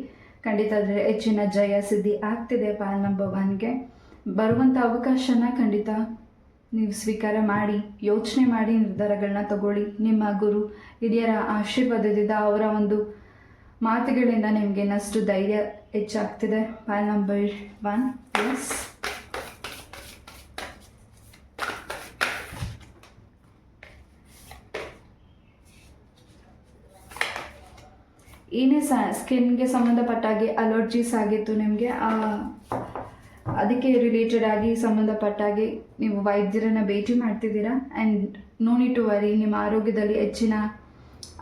Speaker 1: ಖಂಡಿತ ಅದರ ಹೆಚ್ಚಿನ ಜಯ ಸಿದ್ಧಿ ಆಗ್ತಿದೆ. ಪಾಯಿಂಟ್ ನಂಬರ್ 1ಗೆ ಬರುವಂಥ ಅವಕಾಶನ ಖಂಡಿತ ನೀವು ಸ್ವೀಕಾರ ಮಾಡಿ, ಯೋಚನೆ ಮಾಡಿ ನಿರ್ಧಾರಗಳನ್ನ ತಗೊಳ್ಳಿ. ನಿಮ್ಮ ಗುರು ಹಿರಿಯರ ಆಶೀರ್ವಾದದಿಂದ, ಅವರ ಒಂದು ಮಾತುಗಳಿಂದ ನಿಮಗೆ ಇನ್ನಷ್ಟು ಧೈರ್ಯ ಹೆಚ್ಚಾಗ್ತಿದೆ. Point number 1, S. ಏನೇ ಸ್ಕಿನ್ಗೆ ಸಂಬಂಧಪಟ್ಟಾಗಿ ಅಲರ್ಜೀಸ್ ಆಗಿತ್ತು ನಿಮಗೆ, ಅದಕ್ಕೆ ರಿಲೇಟೆಡ್ ಆಗಿ ಸಂಬಂಧಪಟ್ಟಾಗಿ ನೀವು ವೈದ್ಯರನ್ನು ಭೇಟಿ ಮಾಡ್ತಿದ್ದೀರಾ. And no need to worry, ನಿಮ್ಮ ಆರೋಗ್ಯದಲ್ಲಿ ಹೆಚ್ಚಿನ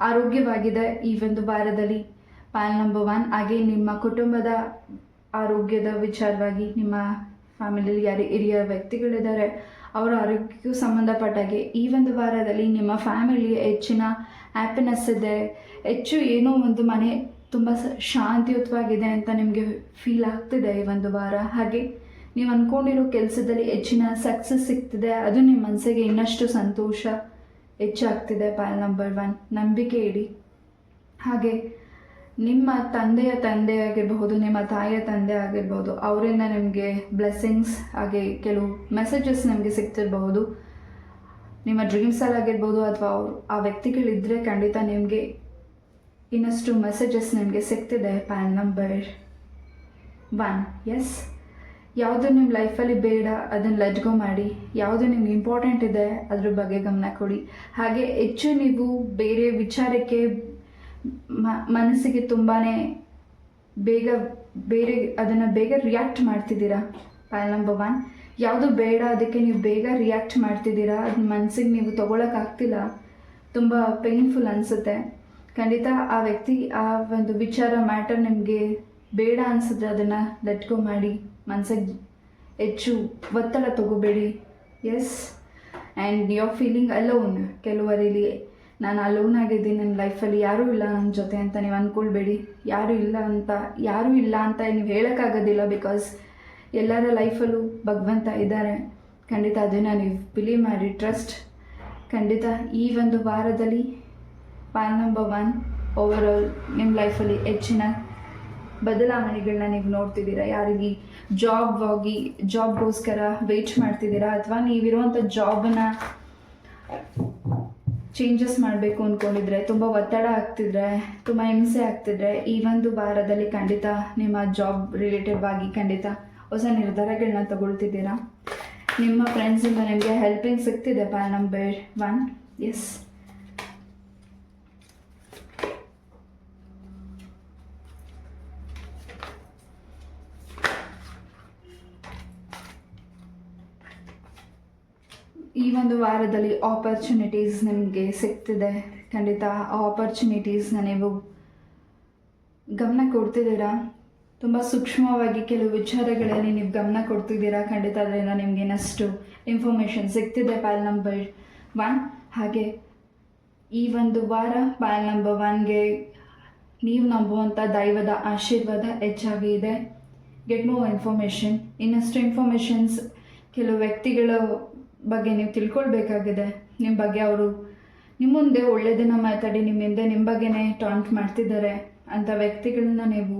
Speaker 1: ಆರೋಗ್ಯವಾಗಿದೆ ಈ ಒಂದು ವಾರದಲ್ಲಿ. ಪಾಯಿಂಟ್ ನಂಬರ್ 1, ಹಾಗೆ ನಿಮ್ಮ ಕುಟುಂಬದ ಆರೋಗ್ಯದ ವಿಚಾರವಾಗಿ ನಿಮ್ಮ ಫ್ಯಾಮಿಲಿಯಲ್ಲಿ ಯಾರು ಹಿರಿಯ ವ್ಯಕ್ತಿಗಳಿದ್ದಾರೆ ಅವರ ಆರೋಗ್ಯಕ್ಕೂ ಸಂಬಂಧಪಟ್ಟಾಗೆ ಈ ಒಂದು ವಾರದಲ್ಲಿ ನಿಮ್ಮ ಫ್ಯಾಮಿಲಿ ಹೆಚ್ಚಿನ ಹ್ಯಾಪಿನೆಸ್ ಇದೆ. ಹೆಚ್ಚು ಏನೋ ಒಂದು ಮನೆ ತುಂಬ ಶಾಂತಿಯುತವಾಗಿದೆ ಅಂತ ನಿಮಗೆ ಫೀಲ್ ಆಗ್ತಿದೆ ಈ ಒಂದು ವಾರ. ಹಾಗೆ ನೀವು ಅಂದ್ಕೊಂಡಿರೋ ಕೆಲಸದಲ್ಲಿ ಹೆಚ್ಚಿನ ಸಕ್ಸಸ್ ಸಿಗ್ತಿದೆ, ಅದು ನಿಮ್ಮ ಮನಸ್ಸಿಗೆ ಇನ್ನಷ್ಟು ಸಂತೋಷ ಹೆಚ್ಚಾಗ್ತಿದೆ. ಪಾಯಿಂಟ್ ನಂಬರ್ 1, ನಂಬಿಕೆ ಇಡಿ. ಹಾಗೆ ನಿಮ್ಮ ತಂದೆ ಆಗಿರಬಹುದು, ನಿಮ್ಮ ತಾಯಿಯ ತಂದೆ ಆಗಿರ್ಬೋದು, ಅವರಿಂದ ನಿಮಗೆ ಬ್ಲೆಸ್ಸಿಂಗ್ಸ್ ಹಾಗೆ ಕೆಲವು ಮೆಸೇಜಸ್ ನಿಮಗೆ ಸಿಗ್ತಿರಬಹುದು. ನಿಮ್ಮ ಡ್ರೀಮ್ಸಲ್ಲಾಗಿರ್ಬೋದು ಅಥವಾ ಆ ವ್ಯಕ್ತಿಗಳಿದ್ದರೆ ಖಂಡಿತ ನಿಮಗೆ ಇನ್ನಷ್ಟು ಮೆಸೇಜಸ್ ನಿಮಗೆ ಸಿಗ್ತಿದೆ. Point number 1, yes. ಯಾವುದು ನಿಮ್ಮ ಲೈಫಲ್ಲಿ ಬೇಡ ಅದನ್ನು ಲೆಟ್ ಗೋ ಮಾಡಿ, ಯಾವುದು ನಿಮ್ಗೆ ಇಂಪಾರ್ಟೆಂಟ್ ಇದೆ ಅದ್ರ ಬಗ್ಗೆ ಗಮನ ಕೊಡಿ. ಹಾಗೆ ಹೆಚ್ಚು ನೀವು ಬೇರೆ ವಿಚಾರಕ್ಕೆ ಮನಸ್ಸಿಗೆ ತುಂಬಾ ಅದನ್ನು ಬೇಗ ರಿಯಾಕ್ಟ್ ಮಾಡ್ತಿದ್ದೀರಾ. ಪಾಯಿಂಟ್ ನಂಬರ್ 1, ಯಾವುದು ಬೇಡ ಅದಕ್ಕೆ ನೀವು ಬೇಗ ರಿಯಾಕ್ಟ್ ಮಾಡ್ತಿದ್ದೀರಾ, ಅದು ಮನಸ್ಸಿಗೆ ನೀವು ತೊಗೊಳಕ್ಕಾಗ್ತಿಲ್ಲ, ತುಂಬ ಪೇನ್ಫುಲ್ ಅನಿಸುತ್ತೆ. ಖಂಡಿತ ಆ ವ್ಯಕ್ತಿ ಆ ಒಂದು ವಿಚಾರ ಮ್ಯಾಟರ್ ನಿಮಗೆ ಬೇಡ ಅನಿಸಿದ್ರೆ ಅದನ್ನು ಲೆಟ್ ಗೋ ಮಾಡಿ, ಮನಸ್ಸಿಗೆ ಹೆಚ್ಚು ಒತ್ತಡ ತಗೋಬೇಡಿ. Yes. And you are feeling alone. ಕೆಲವರಲ್ಲಿ ನಾನು ಅಲೋನ್ ಆಗಿದ್ದೀನಿ ನನ್ನ ಲೈಫಲ್ಲಿ, ಯಾರೂ ಇಲ್ಲ ನನ್ನ ಜೊತೆ ಅಂತ ನೀವು ಅಂದ್ಕೊಳ್ಬೇಡಿ. ಯಾರೂ ಇಲ್ಲ ಅಂತ ನೀವು ಹೇಳೋಕ್ಕಾಗೋದಿಲ್ಲ. ಬಿಕಾಸ್ ಎಲ್ಲರ ಲೈಫಲ್ಲೂ ಭಗವಂತ ಇದ್ದಾರೆ. ಖಂಡಿತ ಅದನ್ನು ನೀವು ಬಿಲೀವ್ ಮಾಡಿ, ಟ್ರಸ್ಟ್. ಖಂಡಿತ ಈ ಒಂದು ವಾರದಲ್ಲಿ ಪಾಲ್ ನಂಬರ್ 1 ಓವರಾಲ್ ನಿಮ್ಮ ಲೈಫಲ್ಲಿ ಹೆಚ್ಚಿನ ಬದಲಾವಣೆಗಳನ್ನ ನೀವು ನೋಡ್ತಿದ್ದೀರಾ. ಯಾರಿಗೆ ಜಾಬ್ಗೋಸ್ಕರ ವೆಯ್ಟ್ ಮಾಡ್ತಿದ್ದೀರಾ, ಅಥವಾ ನೀವಿರುವಂಥ ಜಾಬನ್ನು ಚೇಂಜಸ್ ಮಾಡಬೇಕು ಅಂದ್ಕೊಂಡಿದ್ರೆ, ತುಂಬ ಒತ್ತಡ ಆಗ್ತಿದ್ರೆ, ತುಂಬ ಹಿಂಸೆ ಆಗ್ತಿದ್ರೆ, ಈ ಒಂದು ವಾರದಲ್ಲಿ ಖಂಡಿತ ನಿಮ್ಮ ಜಾಬ್ ರಿಲೇಟೆಡ್ ಆಗಿ ಖಂಡಿತ ಹೊಸ ನಿರ್ಧಾರಗಳನ್ನ ತಗೊಳ್ತಿದ್ದೀರಾ. ನಿಮ್ಮ ಫ್ರೆಂಡ್ಸಿಂದ ನಿಮಗೆ ಹೆಲ್ಪಿಂಗ್ ಸಿಗ್ತಿದೆ ಪಾಲ್ ನಂಬರ್ 1. ಎಸ್, ಈ ಒಂದು ವಾರದಲ್ಲಿ ಆಪರ್ಚುನಿಟೀಸ್ ನಿಮಗೆ ಸಿಗ್ತಿದೆ. ಖಂಡಿತ ಆ ಆಪರ್ಚುನಿಟೀಸ್ನ ನೀವು ಗಮನ ಕೊಡ್ತಿದ್ದೀರಾ. ತುಂಬ ಸೂಕ್ಷ್ಮವಾಗಿ ಕೆಲವು ವಿಚಾರಗಳಲ್ಲಿ ನೀವು ಗಮನ ಕೊಡ್ತಿದ್ದೀರಾ. ಖಂಡಿತ ಅದರಿಂದ ನಿಮಗೆ ಇನ್ನಷ್ಟು ಇನ್ಫಾರ್ಮೇಷನ್ ಸಿಗ್ತಿದೆ ಪಾಲ್ ನಂಬರ್ 1. ಹಾಗೆ ಈ ಒಂದು ವಾರ ಪಾಲ್ ನಂಬರ್ 1ಗೆ ನೀವು ನಂಬುವಂಥ ದೈವದ ಆಶೀರ್ವಾದ ಹೆಚ್ಚಾಗಿ ಇದೆ. Get more information. ಇನ್ನಷ್ಟು ಇನ್ಫಾರ್ಮೇಷನ್ಸ್ ಕೆಲವು ವ್ಯಕ್ತಿಗಳ ಬಗ್ಗೆ ನೀವು ತಿಳ್ಕೊಳ್ಬೇಕಾಗಿದೆ. ನಿಮ್ಮ ಬಗ್ಗೆ ಅವರು ನಿಮ್ಮ ಮುಂದೆ ಒಳ್ಳೆಯದನ್ನು ಮಾತಾಡಿ ನಿಮ್ಮ ಬಗ್ಗೆನೇ ಟಾಂಟ್ ಮಾಡ್ತಿದ್ದಾರೆ ಅಂಥ ವ್ಯಕ್ತಿಗಳನ್ನ ನೀವು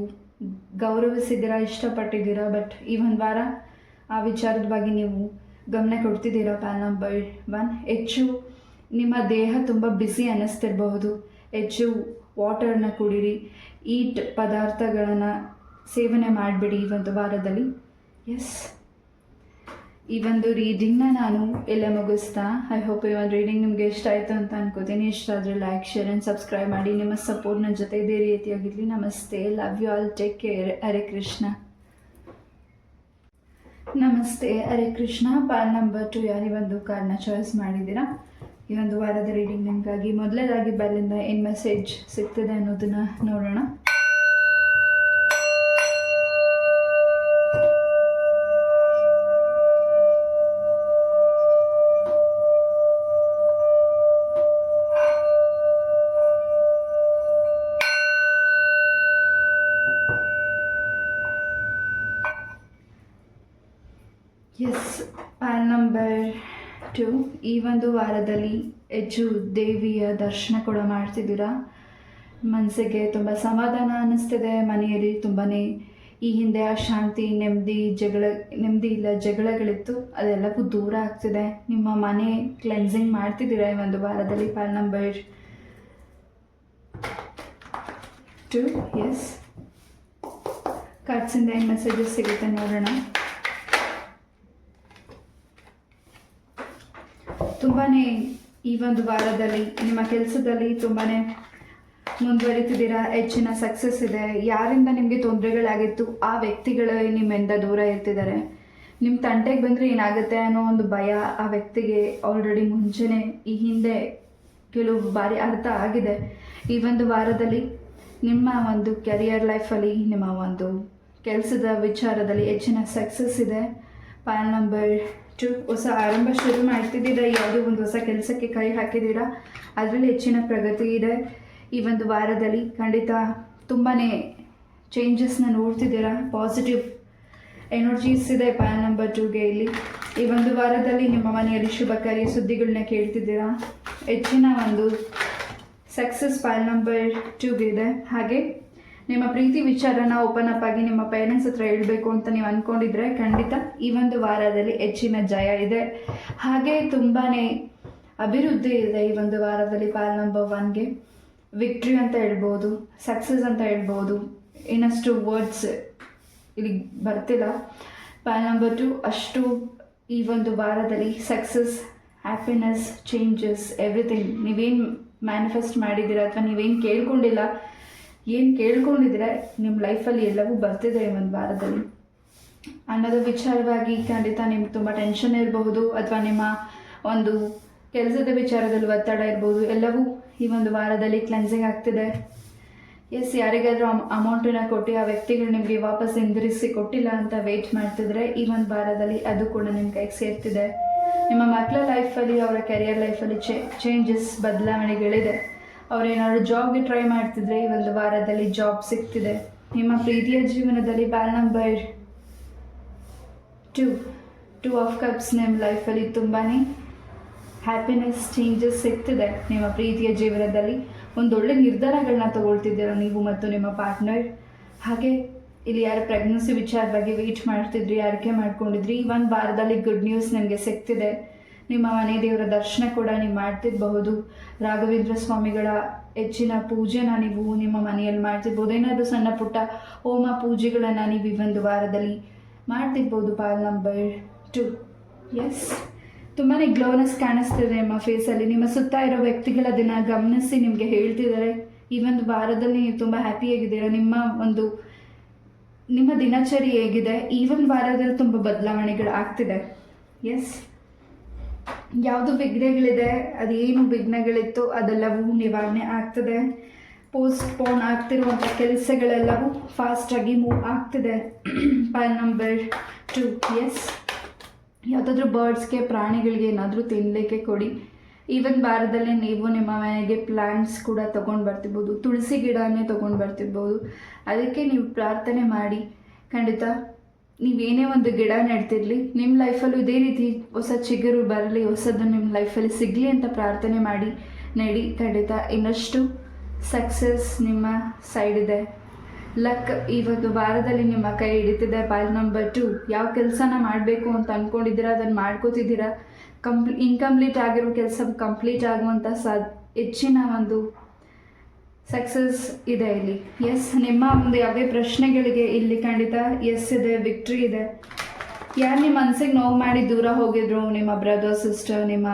Speaker 1: ಗೌರವಿಸಿದ್ದೀರಾ, ಇಷ್ಟಪಟ್ಟಿದ್ದೀರಾ. ಬಟ್ ಈ ಒಂದು ವಾರ ಆ ವಿಚಾರದ ಬಗ್ಗೆ ನೀವು ಗಮನ ಕೊಡ್ತಿದ್ದೀರಾ ಪಾಲ್ ನಂಬರ್ 1. ಹೆಚ್ಚು ನಿಮ್ಮ ದೇಹ ತುಂಬ ಬಿಸಿ ಅನ್ನಿಸ್ತಿರಬಹುದು. ಹೆಚ್ಚು ವಾಟರ್ನ ಕುಡೀರಿ. ಈಟ್ ಪದಾರ್ಥಗಳನ್ನು ಸೇವನೆ ಮಾಡಿಬಿಡಿ ಈ ಒಂದು ವಾರದಲ್ಲಿ. ಎಸ್, ಈ ಒಂದು ರೀಡಿಂಗ್ನ ನಾನು ಎಲ್ಲ ಮುಗಿಸ್ತಾ, ಐ ಹೋಪ್ ಈ ಒಂದು ರೀಡಿಂಗ್ ನಿಮಗೆ ಇಷ್ಟ ಆಯಿತು ಅಂತ ಅನ್ಕೋತೀನಿ. ಇಷ್ಟ ಆದರೆ ಲೈಕ್, ಶೇರ್ ಆ್ಯಂಡ್ ಸಬ್ಸ್ಕ್ರೈಬ್ ಮಾಡಿ. ನಿಮ್ಮ ಸಪೋರ್ಟ್ ನನ್ನ ಜೊತೆ ಇದೇ ರೀತಿಯಾಗಿರಲಿ. ನಮಸ್ತೆ, love you all, take care. Hare Krishna. ನಮಸ್ತೆ, ಹರೇ ಕೃಷ್ಣ. ಪಾಲ್ ನಂಬರ್ 2 ಯಾರು ಈ ಒಂದು ಕಾರ್ಡ್ನ ಚಾಯ್ಸ್ ಮಾಡಿದ್ದೀರಾ? ಈ ಒಂದು ವಾರದ ರೀಡಿಂಗ್ ನಿಮಗಾಗಿ ಮೊದಲನೇದಾಗಿ ಬೆಲ್ಲಿಂದ ಏನು ಮೆಸೇಜ್ ಸಿಗ್ತಿದೆ ಅನ್ನೋದನ್ನು ನೋಡೋಣ. ಎಸ್, ಪಾಲ್ ನಂಬರ್ 2 ಈ ಒಂದು ವಾರದಲ್ಲಿ ಹೆಚ್ಚು ದೇವಿಯ ದರ್ಶನ ಕೂಡ ಮಾಡ್ತಿದ್ದೀರಾ. ಮನಸ್ಸಿಗೆ ತುಂಬ ಸಮಾಧಾನ ಅನ್ನಿಸ್ತಿದೆ. ಮನೆಯಲ್ಲಿ ತುಂಬಾ ಈ ಹಿಂದೆ ಅಶಾಂತಿ, ನೆಮ್ಮದಿ ಇಲ್ಲ, ಜಗಳಗಳಿತ್ತು, ಅದೆಲ್ಲವೂ ದೂರ ಆಗ್ತಿದೆ. ನಿಮ್ಮ ಮನೆ ಕ್ಲೆನ್ಸಿಂಗ್ ಮಾಡ್ತಿದ್ದೀರಾ ಈ ಒಂದು ವಾರದಲ್ಲಿ ಪಾಲ್ ನಂಬರ್ 2. ಎಸ್, ಕಾರ್ಡ್ಸಿಂದ ಏನು ಮೆಸೇಜಸ್ ಸಿಗುತ್ತೆ ನೋಡೋಣ. ತುಂಬಾ ಈ ಒಂದು ವಾರದಲ್ಲಿ ನಿಮ್ಮ ಕೆಲಸದಲ್ಲಿ ತುಂಬಾ ಮುಂದುವರಿತಿದ್ದೀರಾ. ಹೆಚ್ಚಿನ ಸಕ್ಸಸ್ ಇದೆ. ಯಾರಿಂದ ನಿಮಗೆ ತೊಂದರೆಗಳಾಗಿತ್ತು ಆ ವ್ಯಕ್ತಿಗಳು ನಿಮ್ಮಿಂದ ದೂರ ಇರ್ತಿದ್ದಾರೆ. ನಿಮ್ಮ ತಂಟೆಗೆ ಬಂದರೆ ಏನಾಗುತ್ತೆ ಅನ್ನೋ ಒಂದು ಭಯ ಆ ವ್ಯಕ್ತಿಗೆ ಆಲ್ರೆಡಿ ಮುಂಚೆನೇ ಈ ಹಿಂದೆ ಕೆಲವು ಬಾರಿ ಅರ್ಥ ಆಗಿದೆ. ಈ ಒಂದು ವಾರದಲ್ಲಿ ನಿಮ್ಮ ಒಂದು ಕೆರಿಯರ್ ಲೈಫಲ್ಲಿ, ನಿಮ್ಮ ಒಂದು ಕೆಲಸದ ವಿಚಾರದಲ್ಲಿ ಹೆಚ್ಚಿನ ಸಕ್ಸಸ್ ಇದೆ. ಪಾಲ್ ನಂಬರ್ 2 ಹೊಸ ಆರಂಭ ಶುರು ಮಾಡ್ತಿದ್ದೀರಾ. ಯಾವುದೋ ಒಂದು ಹೊಸ ಕೆಲಸಕ್ಕೆ ಕೈ ಹಾಕಿದ್ದೀರಾ, ಅದರಲ್ಲಿ ಹೆಚ್ಚಿನ ಪ್ರಗತಿ ಇದೆ. ಈ ಒಂದು ವಾರದಲ್ಲಿ ಖಂಡಿತ ತುಂಬಾ ಚೇಂಜಸ್ನ ನೋಡ್ತಿದ್ದೀರಾ. ಪಾಸಿಟಿವ್ ಎನರ್ಜೀಸ್ ಇದೆ ಪಾಲ್ ನಂಬರ್ 2ಗೆ ಇಲ್ಲಿ. ಈ ಒಂದು ವಾರದಲ್ಲಿ ನಿಮ್ಮ ಮನೆಯಲ್ಲಿ ಶುಭ ಕಾರ್ಯ ಸುದ್ದಿಗಳನ್ನ ಕೇಳ್ತಿದ್ದೀರಾ. ಹೆಚ್ಚಿನ ಒಂದು ಸಕ್ಸಸ್ ಪಾಲ್ ನಂಬರ್ 2ಗೆ ಇದೆ. ಹಾಗೆ ನಿಮ್ಮ ಪ್ರೀತಿ ವಿಚಾರನ ಓಪನ್ ಅಪ್ ಆಗಿ ನಿಮ್ಮ ಪೇರೆಂಟ್ಸ್ ಹತ್ರ ಹೇಳಬೇಕು ಅಂತ ನೀವು ಅಂದ್ಕೊಂಡಿದ್ರೆ ಖಂಡಿತ ಈ ಒಂದು ವಾರದಲ್ಲಿ ಹೆಚ್ಚಿನ ಜಯ ಇದೆ. ಹಾಗೆ ತುಂಬಾ ಅಭಿವೃದ್ಧಿ ಇದೆ ಈ ಒಂದು ವಾರದಲ್ಲಿ ಪಾಲ್ ನಂಬರ್ 1ಗೆ. ವಿಕ್ಟ್ರಿ ಅಂತ ಹೇಳ್ಬೋದು, ಸಕ್ಸಸ್ ಅಂತ ಹೇಳ್ಬೋದು. ಇನ್ನಷ್ಟು ವರ್ಡ್ಸ್ ಇಲ್ಲಿ ಬರ್ತಿಲ್ಲ. ಪಾಲ್ ನಂಬರ್ 2 ಅಷ್ಟು ಈ ಒಂದು ವಾರದಲ್ಲಿ ಸಕ್ಸಸ್, ಹ್ಯಾಪಿನೆಸ್, ಚೇಂಜಸ್, ಎವ್ರಿಥಿಂಗ್. ನೀವೇನು ಮ್ಯಾನಿಫೆಸ್ಟ್ ಮಾಡಿದ್ದೀರಾ ಅಥವಾ ನೀವೇನು ಕೇಳ್ಕೊಂಡಿದ್ರೆ ನಿಮ್ಮ ಲೈಫಲ್ಲಿ ಎಲ್ಲವೂ ಬರ್ತಿದೆ ಈ ಒಂದು ವಾರದಲ್ಲಿ ಅನ್ನೋದು ವಿಚಾರವಾಗಿ. ಖಂಡಿತ ನಿಮ್ಗೆ ತುಂಬ ಟೆನ್ಷನ್ ಇರಬಹುದು, ಅಥವಾ ನಿಮ್ಮ ಒಂದು ಕೆಲಸದ ವಿಚಾರದಲ್ಲಿ ಒತ್ತಡ ಇರ್ಬೋದು. ಎಲ್ಲವೂ ಈ ಒಂದು ವಾರದಲ್ಲಿ ಕ್ಲೆನ್ಸಿಂಗ್ ಆಗ್ತಿದೆ. ಎಸ್, ಯಾರಿಗಾದರೂ ಅಮೌಂಟನ್ನು ಕೊಟ್ಟು ಆ ವ್ಯಕ್ತಿಗಳು ನಿಮಗೆ ವಾಪಸ್ ಹಿಂದಿರಿಸಿ ಕೊಟ್ಟಿಲ್ಲ ಅಂತ ವೆಯ್ಟ್ ಮಾಡ್ತಿದ್ರೆ ಈ ಒಂದು ವಾರದಲ್ಲಿ ಅದು ಕೂಡ ನಿಮ್ಮ ಕೈಗೆ ಸೇರ್ತಿದೆ. ನಿಮ್ಮ ಮಕ್ಕಳ ಲೈಫಲ್ಲಿ, ಅವರ ಕೆರಿಯರ್ ಲೈಫಲ್ಲಿ ಚೇಂಜಸ್, ಬದಲಾವಣೆಗಳಿದೆ. ಅವರೇನಾದ್ರು ಜಾಬ್ಗೆ ಟ್ರೈ ಮಾಡ್ತಿದ್ರೆ ಈ ಒಂದು ವಾರದಲ್ಲಿ ಜಾಬ್ ಸಿಗ್ತಿದೆ. ನಿಮ್ಮ ಪ್ರೀತಿಯ ಜೀವನದಲ್ಲಿ ಪ್ಯಾಲ್ ನಂಬರ್ 2 ಆಫ್ ಕಪ್ಸ್ ನಿಮ್ಮ ಲೈಫಲ್ಲಿ ತುಂಬಾ ಹ್ಯಾಪಿನೆಸ್, ಚೇಂಜಸ್ ಸಿಗ್ತಿದೆ. ನಿಮ್ಮ ಪ್ರೀತಿಯ ಜೀವನದಲ್ಲಿ ಒಂದೊಳ್ಳೆ ನಿರ್ಧಾರಗಳನ್ನ ತಗೊಳ್ತಿದ್ದೀರ ನೀವು ಮತ್ತು ನಿಮ್ಮ ಪಾರ್ಟ್ನರ್. ಹಾಗೆ ಇಲ್ಲಿ ಯಾರು ಪ್ರೆಗ್ನೆನ್ಸಿ ವಿಚಾರವಾಗಿ ವೆಯ್ಟ್ ಮಾಡ್ತಿದ್ರಿ, ಆರೈಕೆ ಮಾಡ್ಕೊಂಡಿದ್ರಿ, ಈ ಒಂದು ವಾರದಲ್ಲಿ ಗುಡ್ ನ್ಯೂಸ್ ನಿಮಗೆ ಸಿಗ್ತಿದೆ. ನಿಮ್ಮ ಮನೆ ದೇವರ ದರ್ಶನ ಕೂಡ ನೀವು ಮಾಡ್ತಿರಬಹುದು. ರಾಘವೇಂದ್ರ ಸ್ವಾಮಿಗಳ ಹೆಚ್ಚಿನ ಪೂಜೆನ ನೀವು ನಿಮ್ಮ ಮನೆಯಲ್ಲಿ ಮಾಡ್ತಿರ್ಬೋದು. ಏನಾದರೂ ಸಣ್ಣ ಪುಟ್ಟ ಹೋಮ ಪೂಜೆಗಳನ್ನು ನೀವು ಈ ಒಂದು ವಾರದಲ್ಲಿ ಮಾಡ್ತಿರ್ಬೋದು. ಪಾಲ್ ನಂಬರ್ 2. ಎಸ್, ತುಂಬಾ ಗ್ಲೋನೆಸ್ ಕಾಣಿಸ್ತಿದೆ ನಿಮ್ಮ ಫೇಸಲ್ಲಿ. ನಿಮ್ಮ ಸುತ್ತ ಇರೋ ವ್ಯಕ್ತಿಗಳ ದಿನ ಗಮನಿಸಿ ನಿಮಗೆ ಹೇಳ್ತಿದ್ದಾರೆ ಈ ಒಂದು ವಾರದಲ್ಲಿ ನೀವು ತುಂಬ ಹ್ಯಾಪಿಯಾಗಿದ್ದೀರಾ. ನಿಮ್ಮ ದಿನಚರಿ ಹೇಗಿದೆ, ಈ ಒಂದು ವಾರದಲ್ಲಿ ತುಂಬ ಬದಲಾವಣೆಗಳು ಆಗ್ತಿದೆ. ಎಸ್, ಯಾವುದು ವಿಘ್ನಗಳಿದೆ, ಅದೇನು ವಿಘ್ನಗಳಿತ್ತು ಅದೆಲ್ಲವೂ ನಿವಾರಣೆ ಆಗ್ತದೆ. ಪೋಸ್ಟ್ಪೋನ್ ಆಗ್ತಿರುವಂಥ ಕೆಲಸಗಳೆಲ್ಲವೂ ಫಾಸ್ಟಾಗಿ ಮೂವ್ ಆಗ್ತಿದೆ. ಪಾಲ್ ನಂಬರ್ 2. ಎಸ್, ಯಾವುದಾದ್ರೂ ಬರ್ಡ್ಸ್ಗೆ, ಪ್ರಾಣಿಗಳಿಗೆ ಏನಾದರೂ ತಿನ್ನಲಿಕ್ಕೆ ಕೊಡಿ. ಈ ಒಂದು ವಾರದಲ್ಲಿ ನೀವು ನಿಮ್ಮ ಮನೆಗೆ ಪ್ಲ್ಯಾಂಟ್ಸ್ ಕೂಡ ತೊಗೊಂಡು ಬರ್ತಿರ್ಬೋದು. ತುಳಸಿ ಗಿಡನೇ ತೊಗೊಂಡು ಬರ್ತಿರ್ಬೋದು. ಅದಕ್ಕೆ ನೀವು ಪ್ರಾರ್ಥನೆ ಮಾಡಿ. ಖಂಡಿತ ನೀವೇನೇ ಒಂದು ಗಿಡ ನೆಡ್ತಿರಲಿ, ನಿಮ್ಮ ಲೈಫಲ್ಲೂ ಇದೇ ರೀತಿ ಹೊಸ ಚಿಗುರು ಬರಲಿ, ಹೊಸದು ನಿಮ್ಮ ಲೈಫಲ್ಲಿ ಸಿಗಲಿ ಅಂತ ಪ್ರಾರ್ಥನೆ ಮಾಡಿ ನೆಡಿ. ಖಂಡಿತ ಇನ್ನಷ್ಟು ಸಕ್ಸಸ್ ನಿಮ್ಮ ಸೈಡ್ ಇದೆ. ಲಕ್ ಈ ಒಂದು ವಾರದಲ್ಲಿ ನಿಮ್ಮ ಕೈ ಹಿಡಿತಿದೆ. ಪಾಲ್ ನಂಬರ್ 2. ಯಾವ ಕೆಲಸನ ಮಾಡಬೇಕು ಅಂತ ಅಂದ್ಕೊಂಡಿದ್ದೀರಾ ಅದನ್ನು ಮಾಡ್ಕೋತಿದ್ದೀರಾ. ಇನ್ಕಂಪ್ಲೀಟ್ ಆಗಿರೋ ಕೆಲಸ ಕಂಪ್ಲೀಟ್ ಆಗುವಂಥ ಹೆಚ್ಚಿನ ಒಂದು ಸಕ್ಸಸ್ ಇದೆ ಇಲ್ಲಿ. ಎಸ್, ನಿಮ್ಮ ಒಂದು ಯಾವುದೇ ಪ್ರಶ್ನೆಗಳಿಗೆ ಇಲ್ಲಿ ಖಂಡಿತ ಎಸ್ ಇದೆ, ವಿಕ್ಟ್ರಿ ಇದೆ. ಯಾರು ನಿಮ್ಮ ಮನಸ್ಸಿಗೆ ನೋವು ಮಾಡಿ ದೂರ ಹೋಗಿದ್ರು, ನಿಮ್ಮ ಬ್ರದರ್, ಸಿಸ್ಟರ್, ನಿಮ್ಮ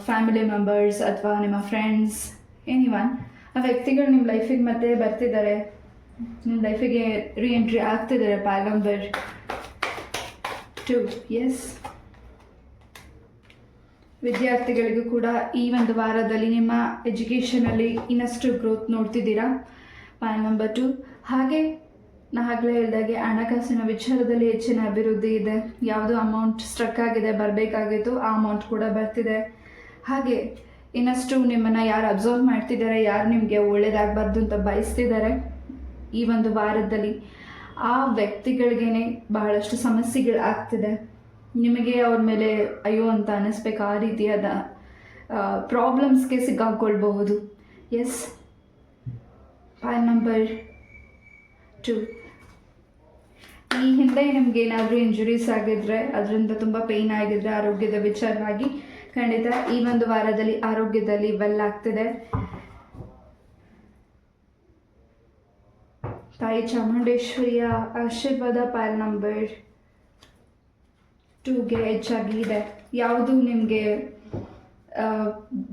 Speaker 1: ಫ್ಯಾಮಿಲಿ ಮೆಂಬರ್ಸ್ ಅಥವಾ ನಿಮ್ಮ ಫ್ರೆಂಡ್ಸ್, ಎನಿವನ್, ಆ ವ್ಯಕ್ತಿಗಳು ನಿಮ್ಮ ಲೈಫಿಗೆ ಮತ್ತೆ ಬರ್ತಿದ್ದಾರೆ, ನಿಮ್ಮ ಲೈಫಿಗೆ ರೀಎಂಟ್ರಿ ಆಗ್ತಿದ್ದಾರೆ. ಪಾಲ್ ನಂಬರ್ 2. ಎಸ್, ವಿದ್ಯಾರ್ಥಿಗಳಿಗೂ ಕೂಡ ಈ ಒಂದು ವಾರದಲ್ಲಿ ನಿಮ್ಮ ಎಜುಕೇಷನಲ್ಲಿ ಇನ್ನಷ್ಟು ಗ್ರೋತ್ ನೋಡ್ತಿದ್ದೀರಾ. ಪಾಲ್ ನಂಬರ್ 2. ಹಾಗೆ ನಾ ಆಗಲೇ ಹೇಳಿದಾಗೆ ಹಣಕಾಸಿನ ವಿಚಾರದಲ್ಲಿ ಹೆಚ್ಚಿನ ಅಭಿವೃದ್ಧಿ ಇದೆ. ಯಾವುದೋ ಅಮೌಂಟ್ ಸ್ಟ್ರಕ್ ಆಗಿದೆ, ಬರಬೇಕಾಗಿತ್ತು, ಆ ಅಮೌಂಟ್ ಕೂಡ ಬರ್ತಿದೆ. ಹಾಗೆ ಇನ್ನಷ್ಟು ನಿಮ್ಮನ್ನು ಯಾರು ಅಬ್ಸರ್ವ್ ಮಾಡ್ತಿದ್ದಾರೆ, ಯಾರು ನಿಮಗೆ ಒಳ್ಳೇದಾಗಬಾರ್ದು ಅಂತ ಬಯಸ್ತಿದ್ದಾರೆ, ಈ ಒಂದು ವಾರದಲ್ಲಿ ಆ ವ್ಯಕ್ತಿಗಳಿಗೇ ಬಹಳಷ್ಟು ಸಮಸ್ಯೆಗಳು ಆಗ್ತಿದೆ. ನಿಮಗೆ ಅವ್ರ ಮೇಲೆ ಅಯ್ಯೋ ಅಂತ ಅನ್ನಿಸ್ಬೇಕು, ಆ ರೀತಿಯಾದ ಪ್ರಾಬ್ಲಮ್ಸ್ಗೆ ಸಿಕ್ಕಾಕೊಳ್ಬಹುದು. ಎಸ್, ಪಾಲ್ ನಂಬರ್ 2. ಈ ಹಿಂದೆ ನಿಮ್ಗೆ ಏನಾದರೂ ಇಂಜುರೀಸ್ ಆಗಿದ್ರೆ, ಅದರಿಂದ ತುಂಬ ಪೇಯ್ನ್ ಆಗಿದ್ರೆ, ಆರೋಗ್ಯದ ವಿಚಾರವಾಗಿ ಖಂಡಿತ ಈ ಒಂದು ವಾರದಲ್ಲಿ ಆರೋಗ್ಯದಲ್ಲಿ ವೆಲ್ ಆಗ್ತಿದೆ. ತಾಯಿ ಚಾಮುಂಡೇಶ್ವರಿಯ ಆಶೀರ್ವಾದ ಪಾಲ್ ನಂಬರ್ 2ಗೆ ಹೆಚ್ಚಾಗಿ ಇದೆ. ಯಾವುದು ನಿಮಗೆ